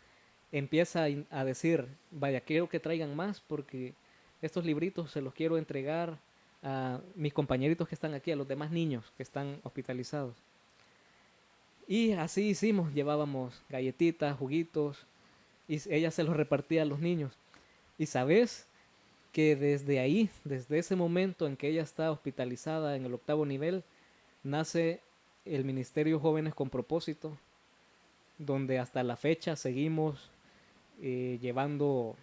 empieza a decir, vaya, quiero que traigan más porque estos libritos se los quiero entregar a mis compañeritos que están aquí, a los demás niños que están hospitalizados. Y así hicimos, llevábamos galletitas, juguitos, y ella se los repartía a los niños. Y sabes que desde ahí, desde ese momento en que ella está hospitalizada en el 8º nivel, nace el Ministerio Jóvenes con Propósito, donde hasta la fecha seguimos llevando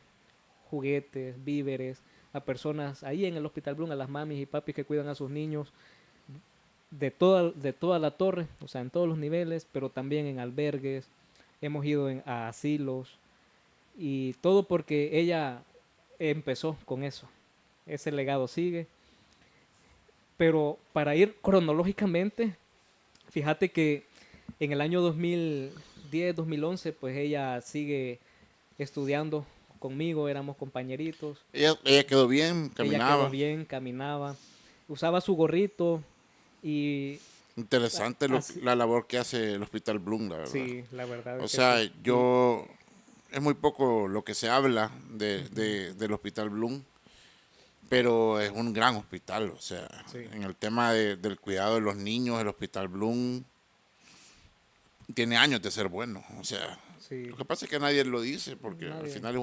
juguetes, víveres a personas ahí en el Hospital Bloom, a las mamis y papis que cuidan a sus niños de toda la torre, o sea, en todos los niveles, pero también en albergues, hemos ido a asilos y todo porque ella empezó con eso. Ese legado sigue. Pero para ir cronológicamente, fíjate que en el año 2010, 2011, pues ella sigue estudiando conmigo, éramos compañeritos. Ella quedó bien, Ella quedó caminaba. bien, caminaba, usaba su gorrito y Interesante así, la labor que hace el Hospital Bloom, la verdad. sí, la verdad O es que sea, sí. es muy poco lo que se habla del Hospital Bloom, pero es un gran hospital. O sea, Sí, en el tema del cuidado de los niños, el Hospital Bloom tiene años de ser bueno. O sea, sí, lo que pasa es que nadie lo dice, porque al nadie. final es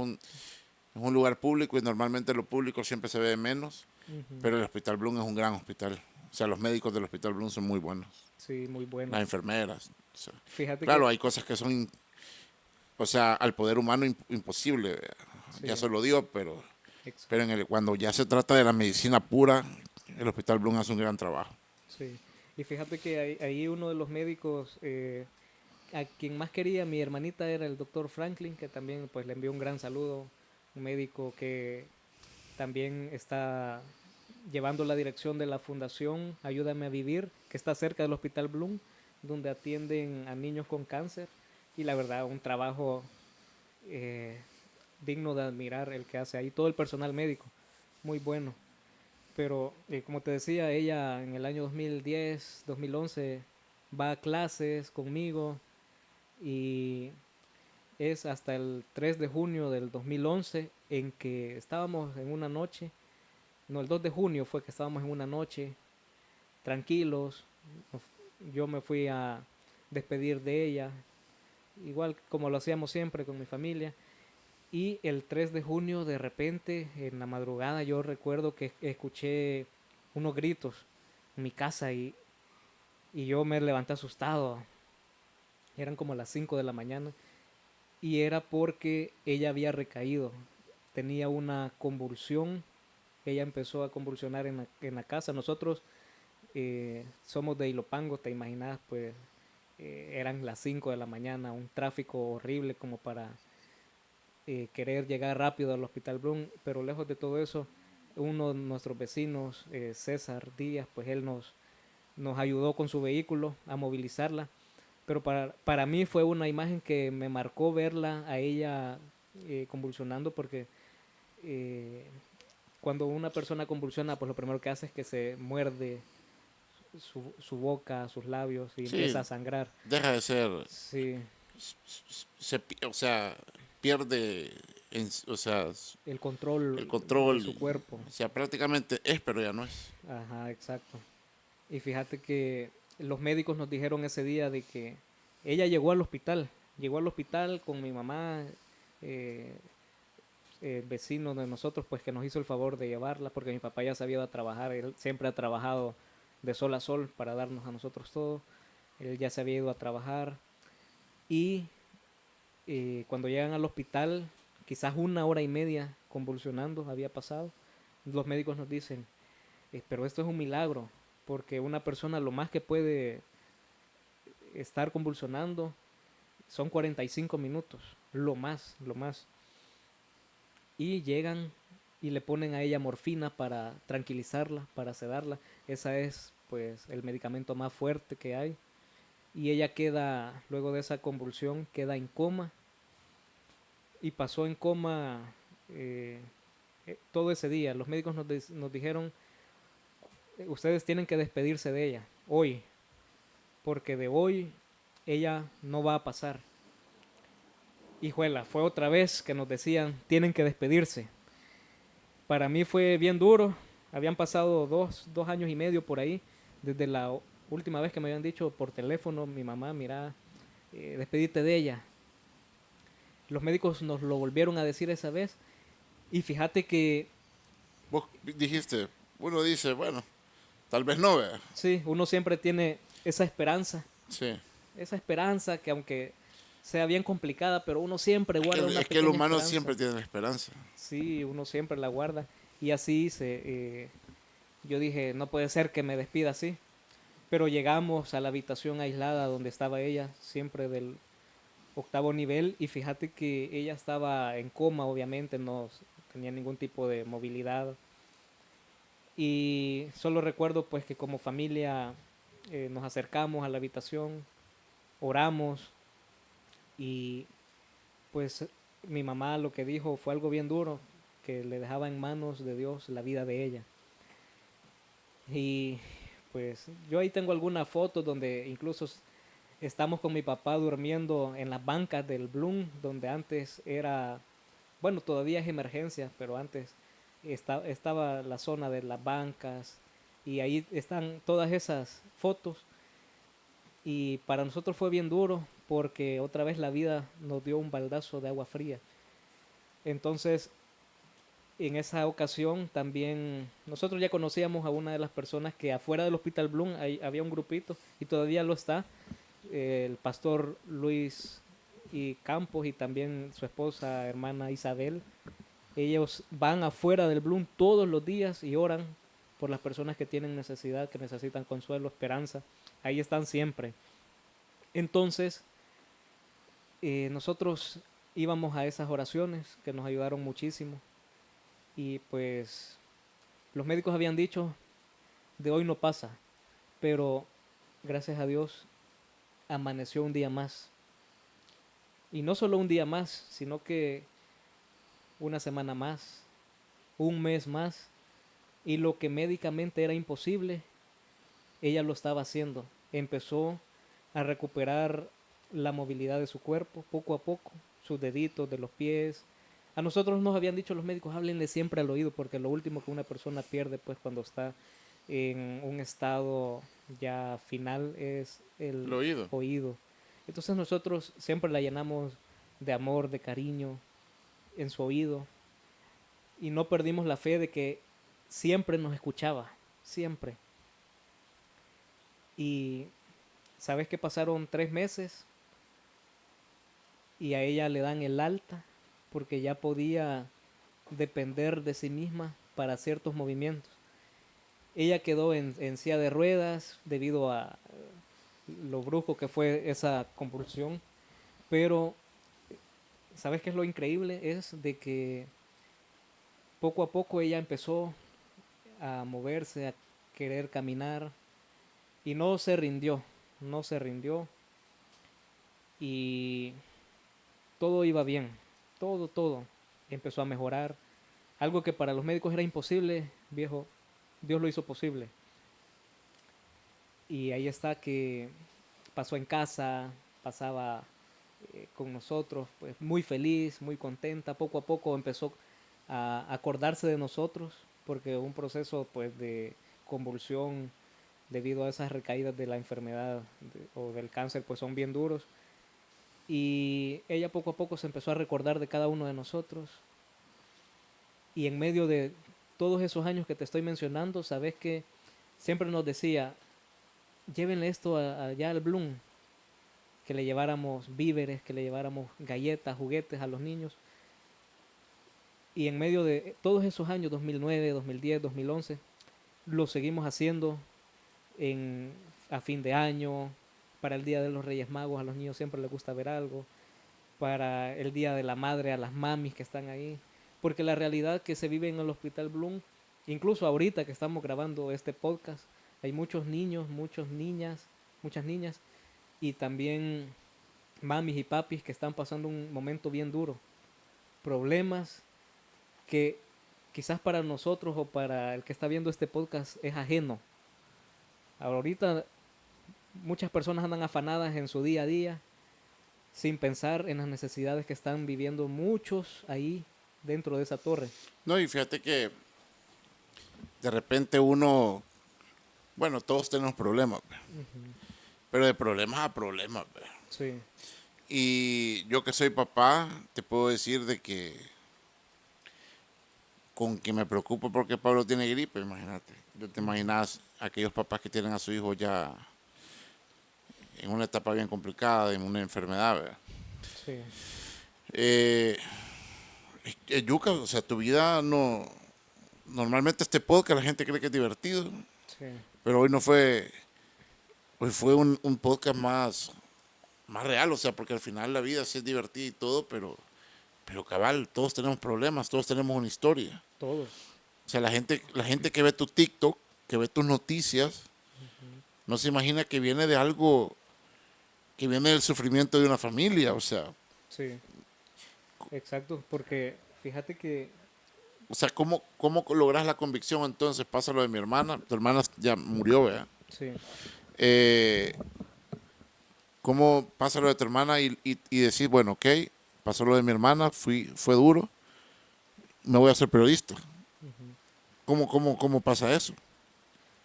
un lugar público y normalmente lo público siempre se ve menos, Ujú. pero el Hospital Bloom es un gran hospital. O sea, los médicos del Hospital Bloom son muy buenos, Sí, muy las buenos. enfermeras. O sea, Fíjate claro, que, hay cosas que son, o sea, al poder humano imposible. Ya sí, se lo digo, pero exacto, cuando ya se trata de la medicina pura, el Hospital Bloom hace un gran trabajo. sí. Y fíjate que ahí uno de los médicos a quien más quería mi hermanita era el doctor Franklin, que también pues le envió un gran saludo, un médico que también está llevando la dirección de la fundación Ayúdame a Vivir, que está cerca del Hospital Bloom, donde atienden a niños con cáncer. Y la verdad, un trabajo eh, digno de admirar el que hace ahí todo el personal médico, muy bueno. Pero como te decía, ella en el año 2010, 2011 va a clases conmigo y es hasta el 3 de junio del 2011 en que estábamos en una noche, no, el 2 de junio fue que estábamos en una noche tranquilos, yo me fui a despedir de ella, igual como lo hacíamos siempre con mi familia, y el 3 de junio de repente, en la madrugada, yo recuerdo que escuché unos gritos en mi casa y yo me levanté asustado, eran como las 5 de la mañana, y era porque ella había recaído, tenía una convulsión, ella empezó a convulsionar en la casa. Nosotros somos de Ilopango, te imaginas, pues eran las 5 de la mañana, un tráfico horrible como para querer llegar rápido al Hospital Bloom, pero lejos de todo eso, uno de nuestros vecinos, César Díaz, pues él nos ayudó con su vehículo a movilizarla, pero para mí fue una imagen que me marcó verla a ella convulsionando porque eh, cuando una persona convulsiona, pues lo primero que hace es que se muerde su boca, sus labios y Sí, empieza a sangrar. deja de ser, Sí, o sea, pierde o sea, el control, el control. de su cuerpo. O sea, prácticamente es, pero ya no es. Ajá, exacto. Y fíjate que los médicos nos dijeron ese día de que ella llegó al hospital con mi mamá, eh, vecino de nosotros, pues que nos hizo el favor de llevarla, porque mi papá ya se había ido a trabajar, él siempre ha trabajado de sol a sol para darnos a nosotros todo, él ya se había ido a trabajar y cuando llegan al hospital, quizás 1 hora y media convulsionando había pasado, los médicos nos dicen, pero esto es un milagro, porque una persona lo más que puede estar convulsionando son 45 minutos, lo más, lo más. Y llegan y le ponen a ella morfina para tranquilizarla, para sedarla. Esa es pues el medicamento más fuerte que hay. Y ella queda, luego de esa convulsión, queda en coma. Y pasó en coma todo ese día. Los médicos nos dijeron, ustedes tienen que despedirse de ella hoy, porque de hoy ella no va a pasar. Hijuela, fue otra vez que nos decían, tienen que despedirse. Para mí fue bien duro. Habían pasado 2 años y medio por ahí, desde la última vez que me habían dicho por teléfono, mi mamá, mira, despedite de ella. Los médicos nos lo volvieron a decir esa vez. Y fíjate que, Vos dijiste, uno dice, bueno, tal vez no, vea. sí, uno siempre tiene Sí. esa esperanza que aunque sea bien complicada, pero uno siempre guarda una Es que el pequeña humano esperanza. siempre tiene la esperanza. Sí, uno siempre la guarda. Y así yo dije, no puede ser que me despida así. Pero llegamos a la habitación aislada donde estaba ella, siempre del 8.º nivel, y fíjate que ella estaba en coma, obviamente, no tenía ningún tipo de movilidad. Y solo recuerdo pues que como familia nos acercamos a la habitación, oramos y pues mi mamá lo que dijo fue algo bien duro, que le dejaba en manos de Dios la vida de ella. Y pues yo ahí tengo algunas fotos donde incluso estamos con mi papá durmiendo en las bancas del Bloom, donde antes era, bueno, todavía es emergencia, pero antes estaba la zona de las bancas y ahí están todas esas fotos. Y para nosotros fue bien duro porque otra vez la vida nos dio un baldazo de agua fría. Entonces, en esa ocasión también nosotros ya conocíamos a una de las personas que afuera del Hospital Bloom había un grupito y todavía lo está, el pastor Luis y Campos y también su esposa, hermana Isabel. Ellos van afuera del Bloom todos los días y oran por las personas que tienen necesidad, que necesitan consuelo, esperanza. Ahí están siempre. Entonces, nosotros íbamos a esas oraciones que nos ayudaron muchísimo. Y pues los médicos habían dicho, de hoy no pasa, pero gracias a Dios amaneció un día más. Y no solo un día más, sino que una semana más, un mes más. Y lo que médicamente era imposible, ella lo estaba haciendo. Empezó a recuperar la movilidad de su cuerpo poco a poco, sus deditos de los pies. A nosotros nos habían dicho los médicos, háblenle siempre al oído, porque lo último que una persona pierde pues cuando está en un estado ya final es El el oído. oído. Entonces nosotros siempre la llenamos de amor, de cariño en su oído y no perdimos la fe de que siempre nos escuchaba, siempre. Y sabes que pasaron 3 meses y a ella le dan el alta porque ya podía depender de sí misma para ciertos movimientos. Ella quedó en silla de ruedas debido a lo brusco que fue esa convulsión, pero ¿sabes qué es lo increíble? Es de que poco a poco ella empezó a moverse, a querer caminar y no se rindió, no se rindió y todo iba bien, todo empezó a mejorar. Algo que para los médicos era imposible, viejo, Dios lo hizo posible. Y ahí está que pasó en casa, pasaba con nosotros, pues muy feliz, muy contenta. Poco a poco empezó a acordarse de nosotros, porque un proceso pues de convulsión debido a esas recaídas de la enfermedad o del cáncer pues son bien duros. Y ella poco a poco se empezó a recordar de cada uno de nosotros. Y en medio de todos esos años que te estoy mencionando, sabes que siempre nos decía, llévenle esto allá al Bloom, que le lleváramos víveres, que le lleváramos galletas, juguetes a los niños. Y en medio de todos esos años, 2009, 2010, 2011, lo seguimos haciendo a fin de año, para el Día de los Reyes Magos, a los niños siempre les gusta ver algo, para el Día de la Madre, a las mamis que están ahí, porque la realidad que se vive en el Hospital Bloom, incluso ahorita que estamos grabando este podcast, hay muchos niños, muchas niñas, y también mamis y papis que están pasando un momento bien duro, problemas que quizás para nosotros o para el que está viendo este podcast es ajeno. Ahorita muchas personas andan afanadas en su día a día sin pensar en las necesidades que están viviendo muchos ahí dentro de esa torre. No, y fíjate que de repente uno, bueno, todos tenemos problemas, pero de problemas a problemas. Sí, Y yo que soy papá, te puedo decir de que con que me preocupo porque Pablo tiene gripe, imagínate. Yo te imaginas aquellos papás que tienen a su hijo ya en una etapa bien complicada, en una enfermedad, ¿verdad? sí, Eh, yuca, o sea, tu vida no... Normalmente este podcast la gente cree que es divertido, sí, pero hoy no fue... Hoy fue un podcast más real, o sea, porque al final la vida sí es divertida y todo, pero cabal, todos tenemos problemas, todos tenemos una historia. todos. O sea, la gente que ve tu TikTok, que ve tus noticias, no se imagina que viene de algo, que viene del sufrimiento de una familia, o sea, Sí, exacto, porque fíjate que ¿cómo logras la convicción entonces? Pasa lo de mi hermana, tu hermana ya murió, ¿verdad? sí, Eh, ¿Cómo pasa lo de tu hermana y decís, bueno, ok, pasó lo de mi hermana, fue duro, me voy a hacer periodista? ¿Cómo pasa eso?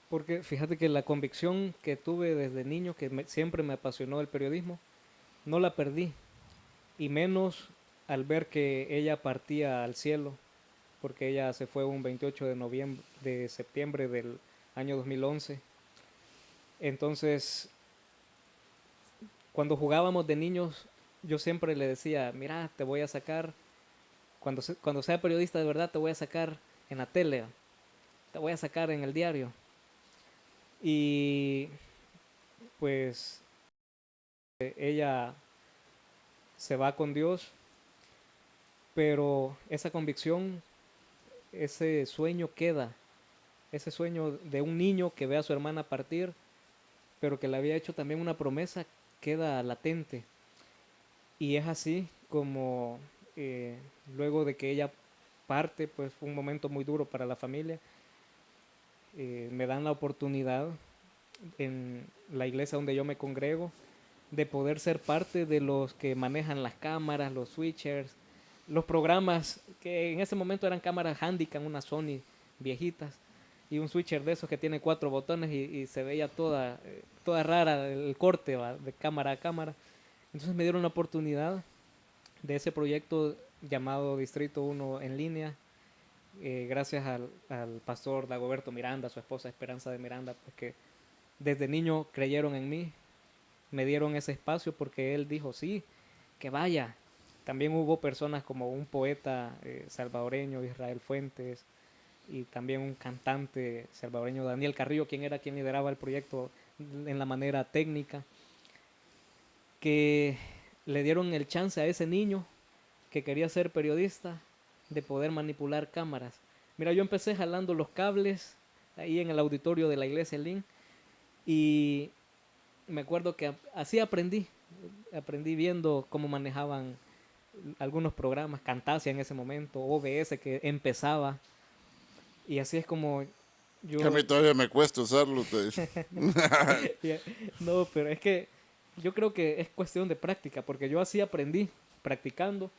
porque fíjate que la convicción que tuve desde niño, que siempre me apasionó el periodismo, no la perdí, y menos al ver que ella partía al cielo, porque ella se fue un 28 de septiembre del año 2011. Entonces, cuando jugábamos de niños, yo siempre le decía, mira, te voy a sacar, cuando sea periodista de verdad, te voy a sacar en la tele, te voy a sacar en el diario. Y pues ella se va con Dios, pero esa convicción, ese sueño queda, ese sueño de un niño que ve a su hermana partir, pero que le había hecho también una promesa, queda latente. Y es así como eh, luego de que ella parte, pues fue un momento muy duro para la familia. Me dan la oportunidad en la iglesia donde yo me congrego de poder ser parte de los que manejan las cámaras, los switchers, los programas que en ese momento eran cámaras Handycam, unas Sony viejitas, y un switcher de esos que tiene 4 botones y se veía toda rara el corte, ¿va? De cámara a cámara. Entonces me dieron la oportunidad de ese proyecto llamado Distrito 1 en línea, gracias al pastor Dagoberto Miranda, su esposa Esperanza de Miranda, pues que desde niño creyeron en mí, me dieron ese espacio porque él dijo, sí, que vaya. También hubo personas como un poeta salvadoreño, Israel Fuentes, y también un cantante salvadoreño, Daniel Carrillo, quien lideraba el proyecto en la manera técnica, que le dieron el chance a ese niño que quería ser periodista de poder manipular cámaras. Mira, yo empecé jalando los cables ahí en el auditorio de la iglesia Lin y me acuerdo que así aprendí viendo cómo manejaban algunos programas, Camtasia en ese momento, OBS que empezaba, y así es como yo... Que a mí todavía me cuesta usarlo. No, pero es que yo creo que es cuestión de práctica, porque yo así aprendí, practicando,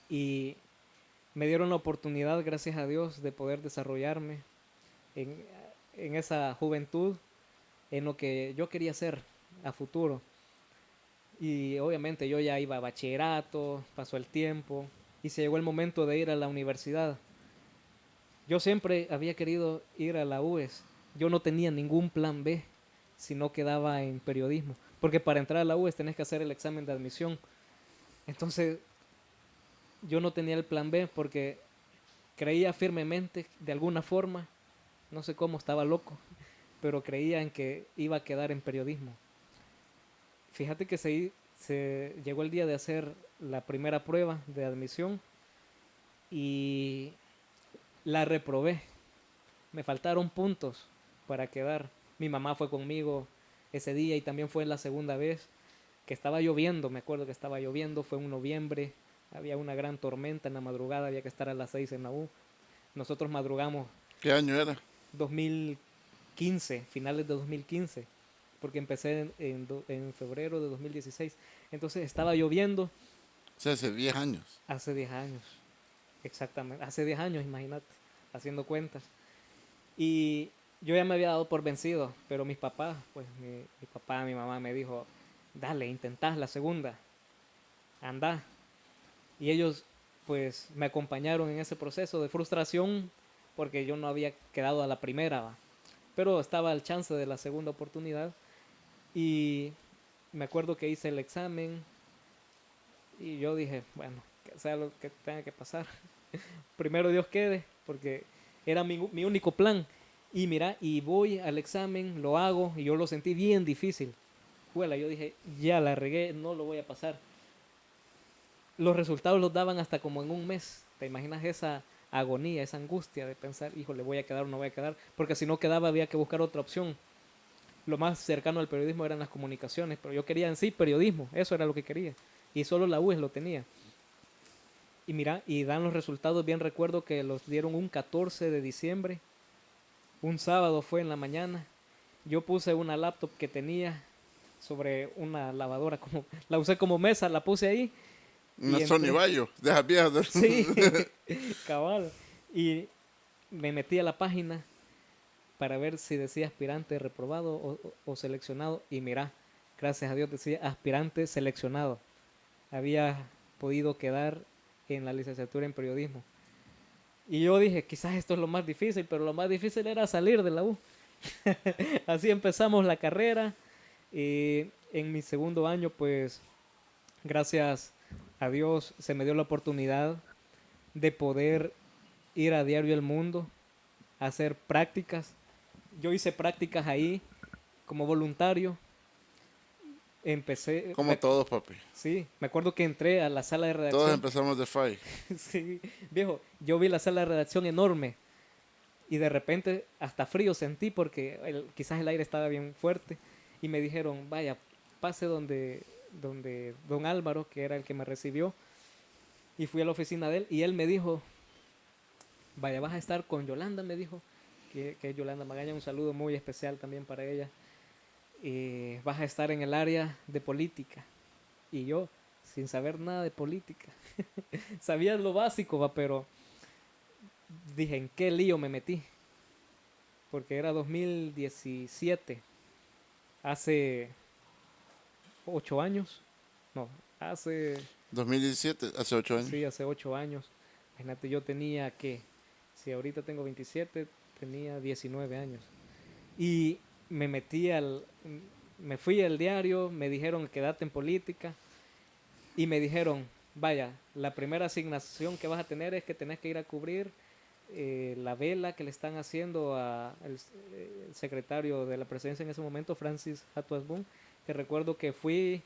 y me dieron la oportunidad, gracias a Dios, de poder desarrollarme en, en esa juventud, en lo que yo quería hacer a futuro. Y obviamente yo ya iba a bachillerato, pasó el tiempo y se llegó el momento de ir a la universidad. Yo siempre había querido ir a la UES. Yo no tenía ningún plan B si no quedaba en periodismo. Porque para entrar a la UES tenés que hacer el examen de admisión. Entonces yo no tenía el plan B porque creía firmemente, de alguna forma, no sé cómo, estaba loco, pero creía en que iba a quedar en periodismo. Fíjate que se llegó el día de hacer la primera prueba de admisión y la reprobé. Me faltaron puntos para quedar. Mi mamá fue conmigo ese día y también fue la segunda vez que estaba lloviendo. Me acuerdo que estaba lloviendo, fue en noviembre, había una gran tormenta en la madrugada, había que estar a las 6 en la U. Nosotros madrugamos ¿Qué año era? 2015, finales de 2015, porque empecé en febrero de 2016. Entonces estaba lloviendo O sea, hace 10 años. hace 10 años, exactamente, hace 10 años, imagínate, haciendo cuentas. Y yo ya me había dado por vencido, pero mis papás, pues mi papá, mi mamá me dijo, dale, intentás la segunda, anda. Y ellos pues me acompañaron en ese proceso de frustración porque yo no había quedado a la primera, ¿va? Pero estaba al chance de la segunda oportunidad y me acuerdo que hice el examen y yo dije, bueno, que sea lo que tenga que pasar. Primero Dios quede, porque era mi único plan. Y mira, y voy al examen, lo hago y yo lo sentí bien difícil. Juela, yo dije, ya la regué, no lo voy a pasar. Los resultados los daban hasta como en un mes. ¿Te imaginas esa agonía, esa angustia de pensar, híjole, voy a quedar o no voy a quedar? Porque si no quedaba había que buscar otra opción. Lo más cercano al periodismo eran las comunicaciones, pero yo quería en sí periodismo, eso era lo que quería. Y solo la UES lo tenía. Y mira, y dan los resultados, bien recuerdo que los dieron un 14 de diciembre, un sábado fue en la mañana. Yo puse una laptop que tenía sobre una lavadora, como la usé como mesa, la puse ahí. Una Y Sony Bayo, de esas viejas. Sí, cabal. Y me metí a la página para ver si decía aspirante reprobado o seleccionado. Y mira, gracias a Dios decía aspirante seleccionado. Había podido quedar en la licenciatura en periodismo. Y yo dije, quizás esto es lo más difícil, pero lo más difícil era salir de la U. Así empezamos la carrera. Y en mi segundo año, pues, gracias a Dios, se me dio la oportunidad de poder ir a Diario El Mundo a hacer prácticas. Yo hice prácticas ahí como voluntario. Empecé, Como todos, papi. sí, me acuerdo que entré a la sala de Todos redacción. empezamos de FAI. Sí, viejo, yo vi la sala de redacción enorme y de repente hasta frío sentí porque quizás el aire estaba bien fuerte y me dijeron, vaya, pase donde don Álvaro, que era el que me recibió, y fui a la oficina de él y él me dijo, vaya, vas a estar con Yolanda, me dijo, que es Yolanda Magaña, un saludo muy especial también para ella. Vas a estar en el área de política. Y yo, sin saber nada de política, sabía lo básico, va, pero dije, ¿en qué lío me metí? Porque era 2017, hace 8 años, no, hace, 2017, hace 8 años. sí, hace 8 años. Imagínate, yo tenía, ¿qué? Si ahorita tengo 27, tenía 19 años. Y me metí me fui al diario, me dijeron quédate en política y me dijeron, vaya, la primera asignación que vas a tener es que tenés que ir a cubrir la vela que le están haciendo al secretario de la presidencia en ese momento, Francis Hatuasbun, que recuerdo que fui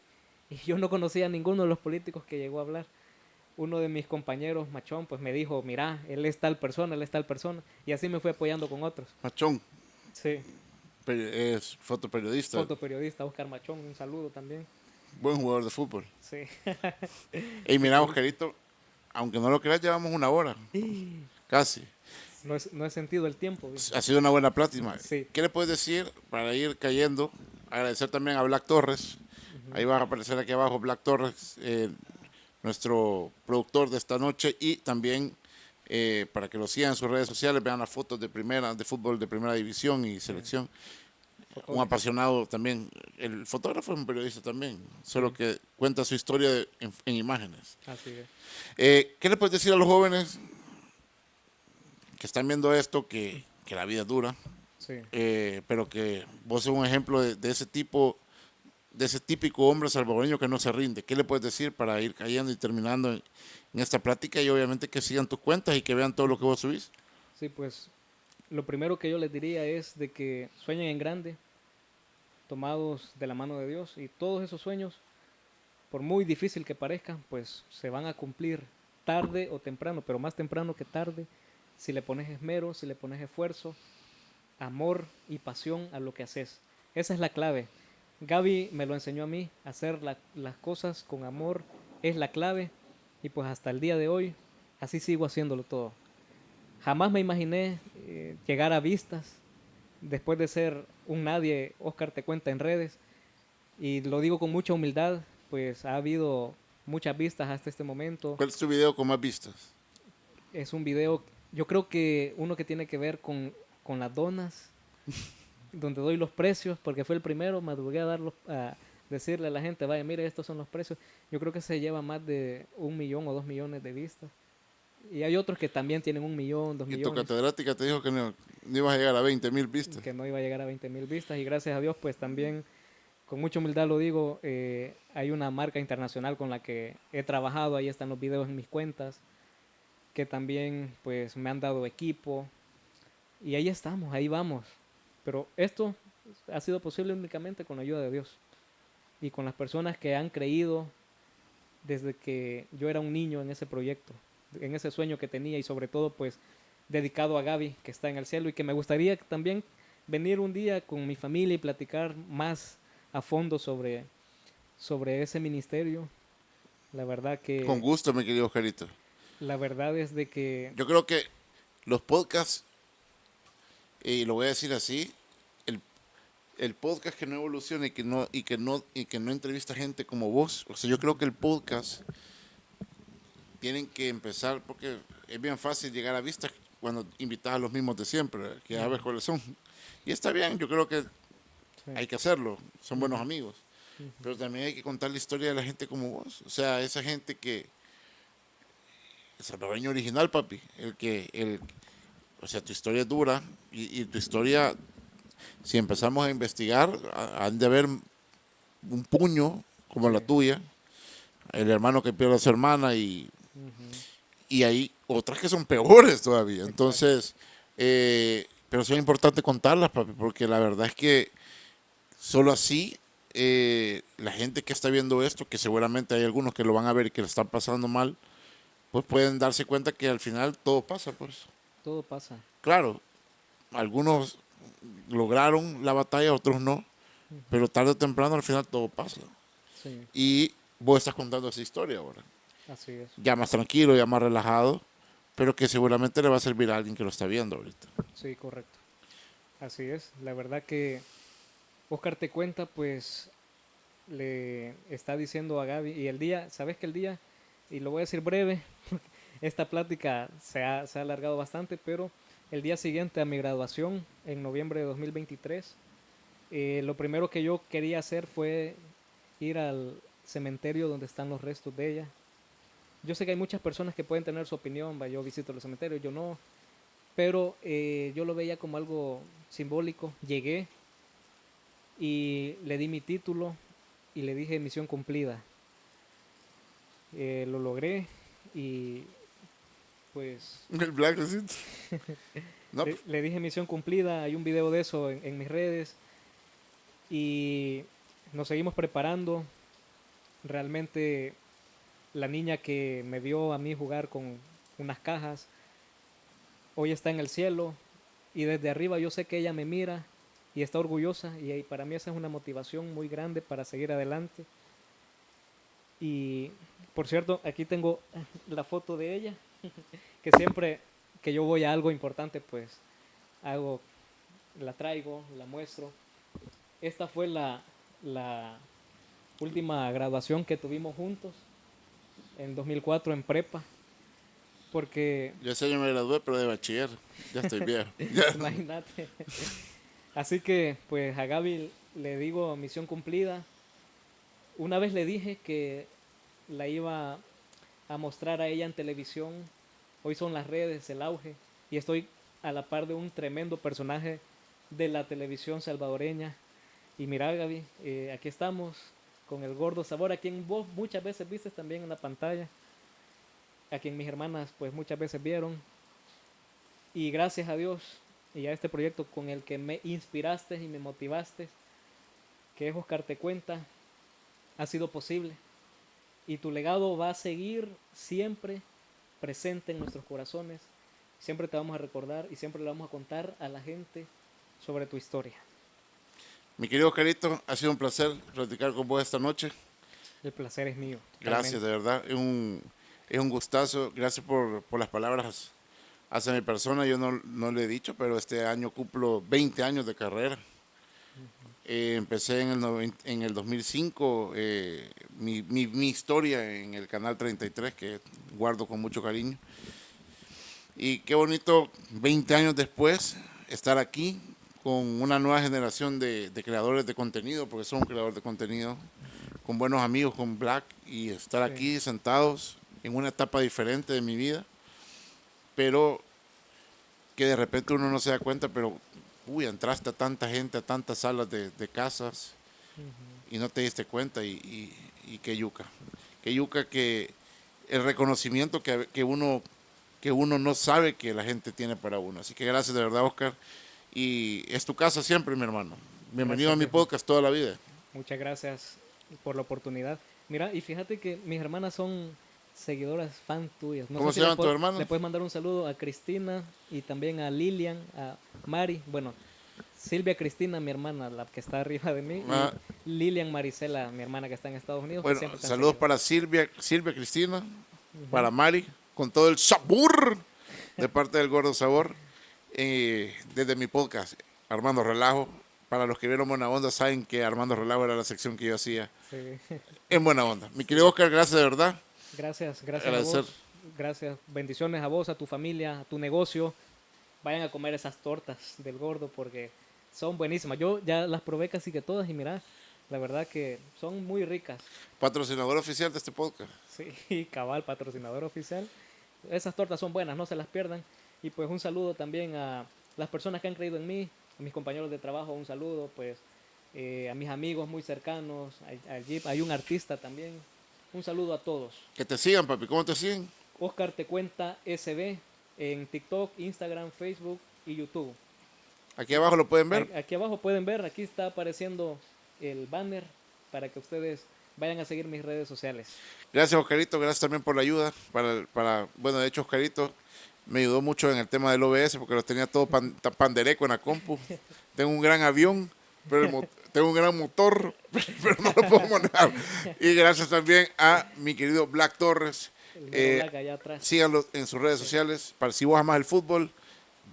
y yo no conocía a ninguno de los políticos que llegó a hablar. Uno de mis compañeros, Machón, pues me dijo, mira, él es tal persona, y así me fui apoyando con otros. Machón, Sí. es fotoperiodista, Fotoperiodista Oscar Machón, un saludo también. buen jugador de fútbol. Sí. Y mira, Oscarito, aunque no lo creas, llevamos 1 hora, casi. No he sentido el tiempo. Ha sido una buena plática. Sí. ¿Qué le puedes decir para ir cayendo? Agradecer también a Black Torres, Ahí va a aparecer aquí abajo Black Torres, nuestro productor de esta noche, y también para que lo sigan en sus redes sociales, vean las fotos de fútbol de primera división y selección. Un Fotógrafo. apasionado también. El fotógrafo es un periodista también, solo que cuenta su historia en imágenes. Así es. ¿Qué le puedes decir a los jóvenes que están viendo esto, que la vida es dura, Sí. pero que vos sos un ejemplo de ese tipo, de ese típico hombre salvadoreño que no se rinde? ¿Qué le puedes decir para ir cayendo y terminando en esta plática? Y obviamente que sigan tus cuentas y que vean todo lo que vos subís. Sí, pues lo primero que yo les diría es de que sueñen en grande, tomados de la mano de Dios, y todos esos sueños, por muy difícil que parezcan, pues se van a cumplir tarde o temprano, pero más temprano que tarde, si le pones esmero, si le pones esfuerzo, amor y pasión a lo que haces. Esa es la clave. Gaby me lo enseñó a mí, hacer las cosas con amor es la clave, y pues hasta el día de hoy así sigo haciéndolo todo. Jamás me imaginé llegar a vistas después de ser un nadie. Oscar Te Cuenta en redes, y lo digo con mucha humildad, pues ha habido muchas vistas hasta este momento. ¿Cuál es tu video con más vistas? Es un video, yo creo que uno que tiene que ver con las donas, donde doy los precios, porque fue el primero, madrugué a decirle a la gente, vaya, mire, estos son los precios. Yo creo que se lleva más de 1 millón o 2 millones de vistas. Y hay otros que también tienen 1 millón, 2 Y tu millones, catedrática te dijo que no ibas a llegar a 20,000 vistas. que no iba a llegar a 20,000 vistas. Y gracias a Dios, pues también, con mucha humildad lo digo, hay una marca internacional con la que he trabajado, ahí están los videos en mis cuentas, que también pues me han dado equipo, y ahí estamos, ahí vamos. Pero esto ha sido posible únicamente con la ayuda de Dios y con las personas que han creído desde que yo era un niño en ese proyecto, en ese sueño que tenía, y sobre todo pues dedicado a Gaby, que está en el cielo, y que me gustaría también venir un día con mi familia y platicar más a fondo sobre ese ministerio. La verdad Con que gusto, mi querido Oscarito. la verdad es de que Yo creo que los podcasts, y lo voy a decir así, el, el podcast que no evoluciona y que no entrevista gente como vos, o sea, yo creo que el podcast tienen que empezar, porque es bien fácil llegar a vistas cuando invitas a los mismos de siempre, ¿verdad? Que ya ves cuáles son. Y está bien, yo creo que sí, hay que hacerlo, son buenos amigos. Pero también hay que contar la historia de la gente como vos, o sea, esa gente que, el salvadoreño original, papi, o sea, tu historia es dura y tu historia, si empezamos a investigar, han de haber un puño como la sí. tuya, el hermano que pierde a su hermana Ujú, y hay otras que son peores todavía. exacto. Entonces, pero sí es importante contarlas, papi, porque la verdad es que solo así la gente que está viendo esto, que seguramente hay algunos que lo van a ver y que lo están pasando mal, pues pueden darse cuenta que al final todo pasa, pues. Todo pasa. Claro, algunos lograron la batalla, otros no, pero tarde o temprano al final todo pasa. Sí, Y vos estás contando esa historia ahora, así es. ya más tranquilo, ya más relajado, pero que seguramente le va a servir a alguien que lo está viendo ahorita. Sí, correcto. Así es. La verdad que Oscar Te Cuenta, pues le está diciendo a Gaby, y el día, ¿sabes que el día? Y lo voy a decir breve, esta plática se ha alargado bastante, pero el día siguiente a mi graduación, en noviembre de 2023, lo primero que yo quería hacer fue ir al cementerio donde están los restos de ella. Yo sé que hay muchas personas que pueden tener su opinión, va, yo visito los cementerios, yo no, pero yo lo veía como algo simbólico. Llegué y le di mi título y le dije misión cumplida. Lo logré, y pues El Black Receipt. No, le dije misión cumplida. Hay un video de eso en mis redes, y nos seguimos preparando. Realmente la niña que me vio a mí jugar con unas cajas hoy está en el cielo, y desde arriba yo sé que ella me mira y está orgullosa, y para mí esa es una motivación muy grande para seguir adelante. Y por cierto, aquí tengo la foto de ella, que siempre que yo voy a algo importante, pues hago, la traigo, la muestro. Esta fue la última graduación que tuvimos juntos en 2004 en prepa, porque Yo ese año me gradué, pero de bachiller. Ya estoy viejo. Ya. imagínate. Así que pues a Gaby le digo misión cumplida. Una vez le dije que la iba a mostrar a ella en televisión. Hoy son las redes, el auge, y estoy a la par de un tremendo personaje de la televisión salvadoreña. Y mira, Gaby, aquí estamos con el Gordo Sabor, a quien vos muchas veces viste también en la pantalla, a quien mis hermanas pues muchas veces vieron. Y gracias a Dios y a este proyecto con el que me inspiraste y me motivaste, que es Oscar Te Cuenta, ha sido posible. Y tu legado va a seguir siempre presente en nuestros corazones. Siempre te vamos a recordar y siempre le vamos a contar a la gente sobre tu historia. Mi querido Oscarito, ha sido un placer platicar con vos esta noche. El placer es mío. Gracias, de verdad. Es un gustazo. Gracias por las palabras hacia mi persona. Yo no le he dicho, pero este año cumplo 20 años de carrera. Empecé en el 2005 mi historia en el Canal 33, que guardo con mucho cariño. Y qué bonito, 20 años después, estar aquí con una nueva generación de creadores de contenido, porque soy un creador de contenido, con buenos amigos, con Black, y estar aquí sentados en una etapa diferente de mi vida, pero que de repente uno no se da cuenta, pero entraste a tanta gente, a tantas salas de casas, y no te diste cuenta, y qué yuca. Qué yuca que el reconocimiento que uno no sabe que la gente tiene para uno. Así que gracias de verdad, Oscar. Y es tu casa siempre, mi hermano. Bienvenido Gracias, a mi podcast toda la vida. Muchas gracias por la oportunidad. Mira, y fíjate que mis hermanas son seguidoras, fan tuyas. No ¿Cómo sé se si llaman tus hermanas? le puedes mandar un saludo a Cristina y también a Lilian, a Mari. Bueno, Silvia Cristina, mi hermana, la que está arriba de mí. Y Lilian Marisela, mi hermana que está en Estados Unidos. Bueno, siempre están saludos para Silvia Cristina, para Mari, con todo el sabor de parte del Gordo Sabor. Desde mi podcast, Armando Relajo. Para los que vieron Buena Onda, saben que Armando Relajo era la sección que yo hacía en Buena Onda. Mi querido Oscar, gracias de verdad. Gracias a Agradecer. vos. Gracias. Bendiciones a vos, a tu familia, a tu negocio. Vayan a comer esas tortas del Gordo porque son buenísimas. Yo ya las probé casi que todas y mira, la verdad que son muy ricas. Patrocinador oficial de este podcast. Sí, cabal, patrocinador oficial. Esas tortas son buenas, no se las pierdan. Y pues un saludo también a las personas que han creído en mí, a mis compañeros de trabajo, un saludo, pues a mis amigos muy cercanos, hay un artista también. Un saludo a todos. Que te sigan, papi. ¿Cómo te siguen? Oscar Te Cuenta SB en TikTok, Instagram, Facebook y YouTube. Aquí abajo lo pueden ver. Aquí abajo pueden ver, aquí está apareciendo el banner para que ustedes vayan a seguir mis redes sociales. Gracias, Oscarito. Gracias también por la ayuda. Bueno, de hecho, Oscarito me ayudó mucho en el tema del OBS porque lo tenía todo pandereco en la compu. Tengo un gran avión, pero tengo un gran motor, pero no lo puedo manejar. Y gracias también a mi querido Black Torres. Black allá atrás. Síganlo en sus redes sociales. Para si vos amas el fútbol,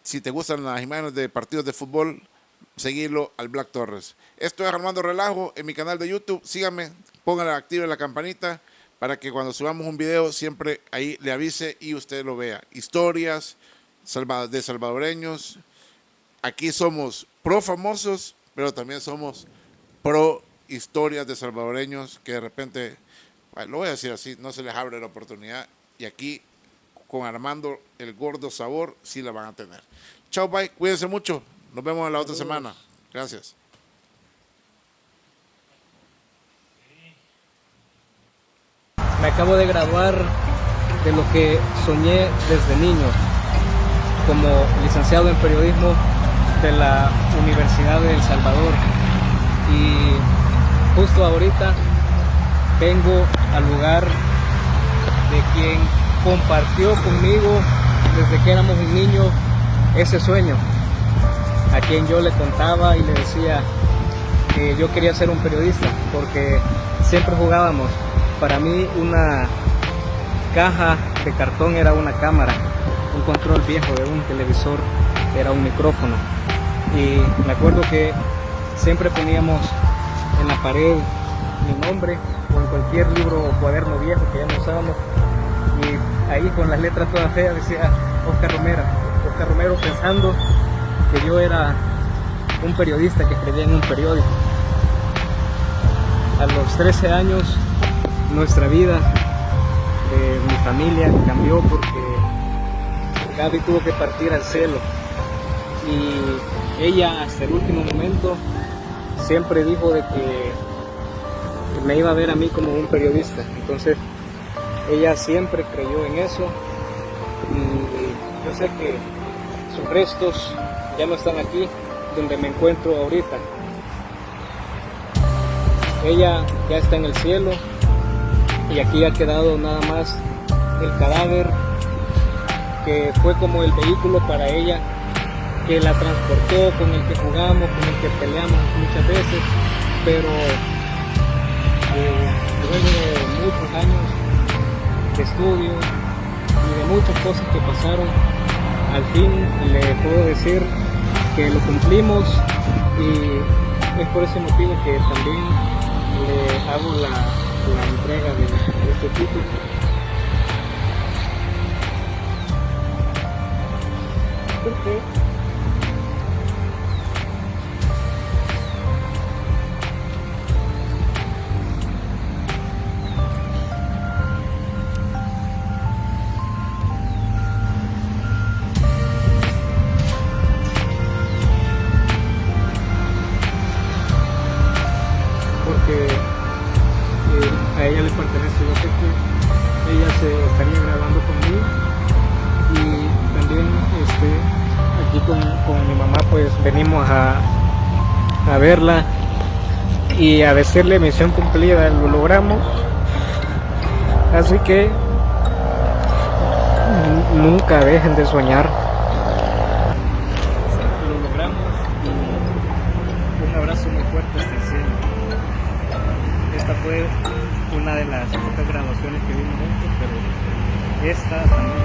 si te gustan las imágenes de partidos de fútbol, seguirlo al Black Torres. Esto es Armando Relajo en mi canal de YouTube. Síganme, pónganle activa la campanita para que cuando subamos un video siempre ahí le avise y usted lo vea. Historias de salvadoreños. Aquí somos pro famosos, pero también somos pro historias de salvadoreños que de repente, lo voy a decir así, no se les abre la oportunidad. Y aquí con Armando el Gordo Sabor sí la van a tener. Chao, bye, cuídense mucho. Nos vemos en la otra semana. Gracias. Me acabo de graduar de lo que soñé desde niño, como licenciado en periodismo de la Universidad de El Salvador. Y justo ahorita vengo al lugar de quien compartió conmigo desde que éramos un niño ese sueño, a quien yo le contaba y le decía que yo quería ser un periodista, porque siempre jugábamos. Para mí una caja de cartón era una cámara, un control viejo de un televisor era un micrófono. Y me acuerdo que siempre poníamos en la pared mi nombre o en cualquier libro o cuaderno viejo que ya no usábamos. Y ahí con las letras todas feas decía Oscar Romero, pensando que yo era un periodista que escribía en un periódico. A los 13 años nuestra vida, mi familia cambió porque Gaby tuvo que partir al cielo y ella hasta el último momento siempre dijo de que me iba a ver a mí como un periodista. Entonces ella siempre creyó en eso y yo sé que sus restos ya no están aquí donde me encuentro ahorita. Ella ya está en el cielo y aquí ha quedado nada más el cadáver que fue como el vehículo para ella, que la transportó, con el que jugamos, con el que peleamos muchas veces, pero luego de muchos años de estudio y de muchas cosas que pasaron, al fin le puedo decir que lo cumplimos y es por ese motivo que también le hago la entrega de este título. ¿Por qué? Porque a ella le pertenece, yo sé que ella se estaría grabando conmigo y también aquí con mi mamá pues venimos a verla y a decirle misión cumplida, lo logramos, así que nunca dejen de soñar. Lo logramos y un abrazo muy fuerte hasta el cielo. Esta fue una de las pocas grabaciones que vimos juntos, pero esta también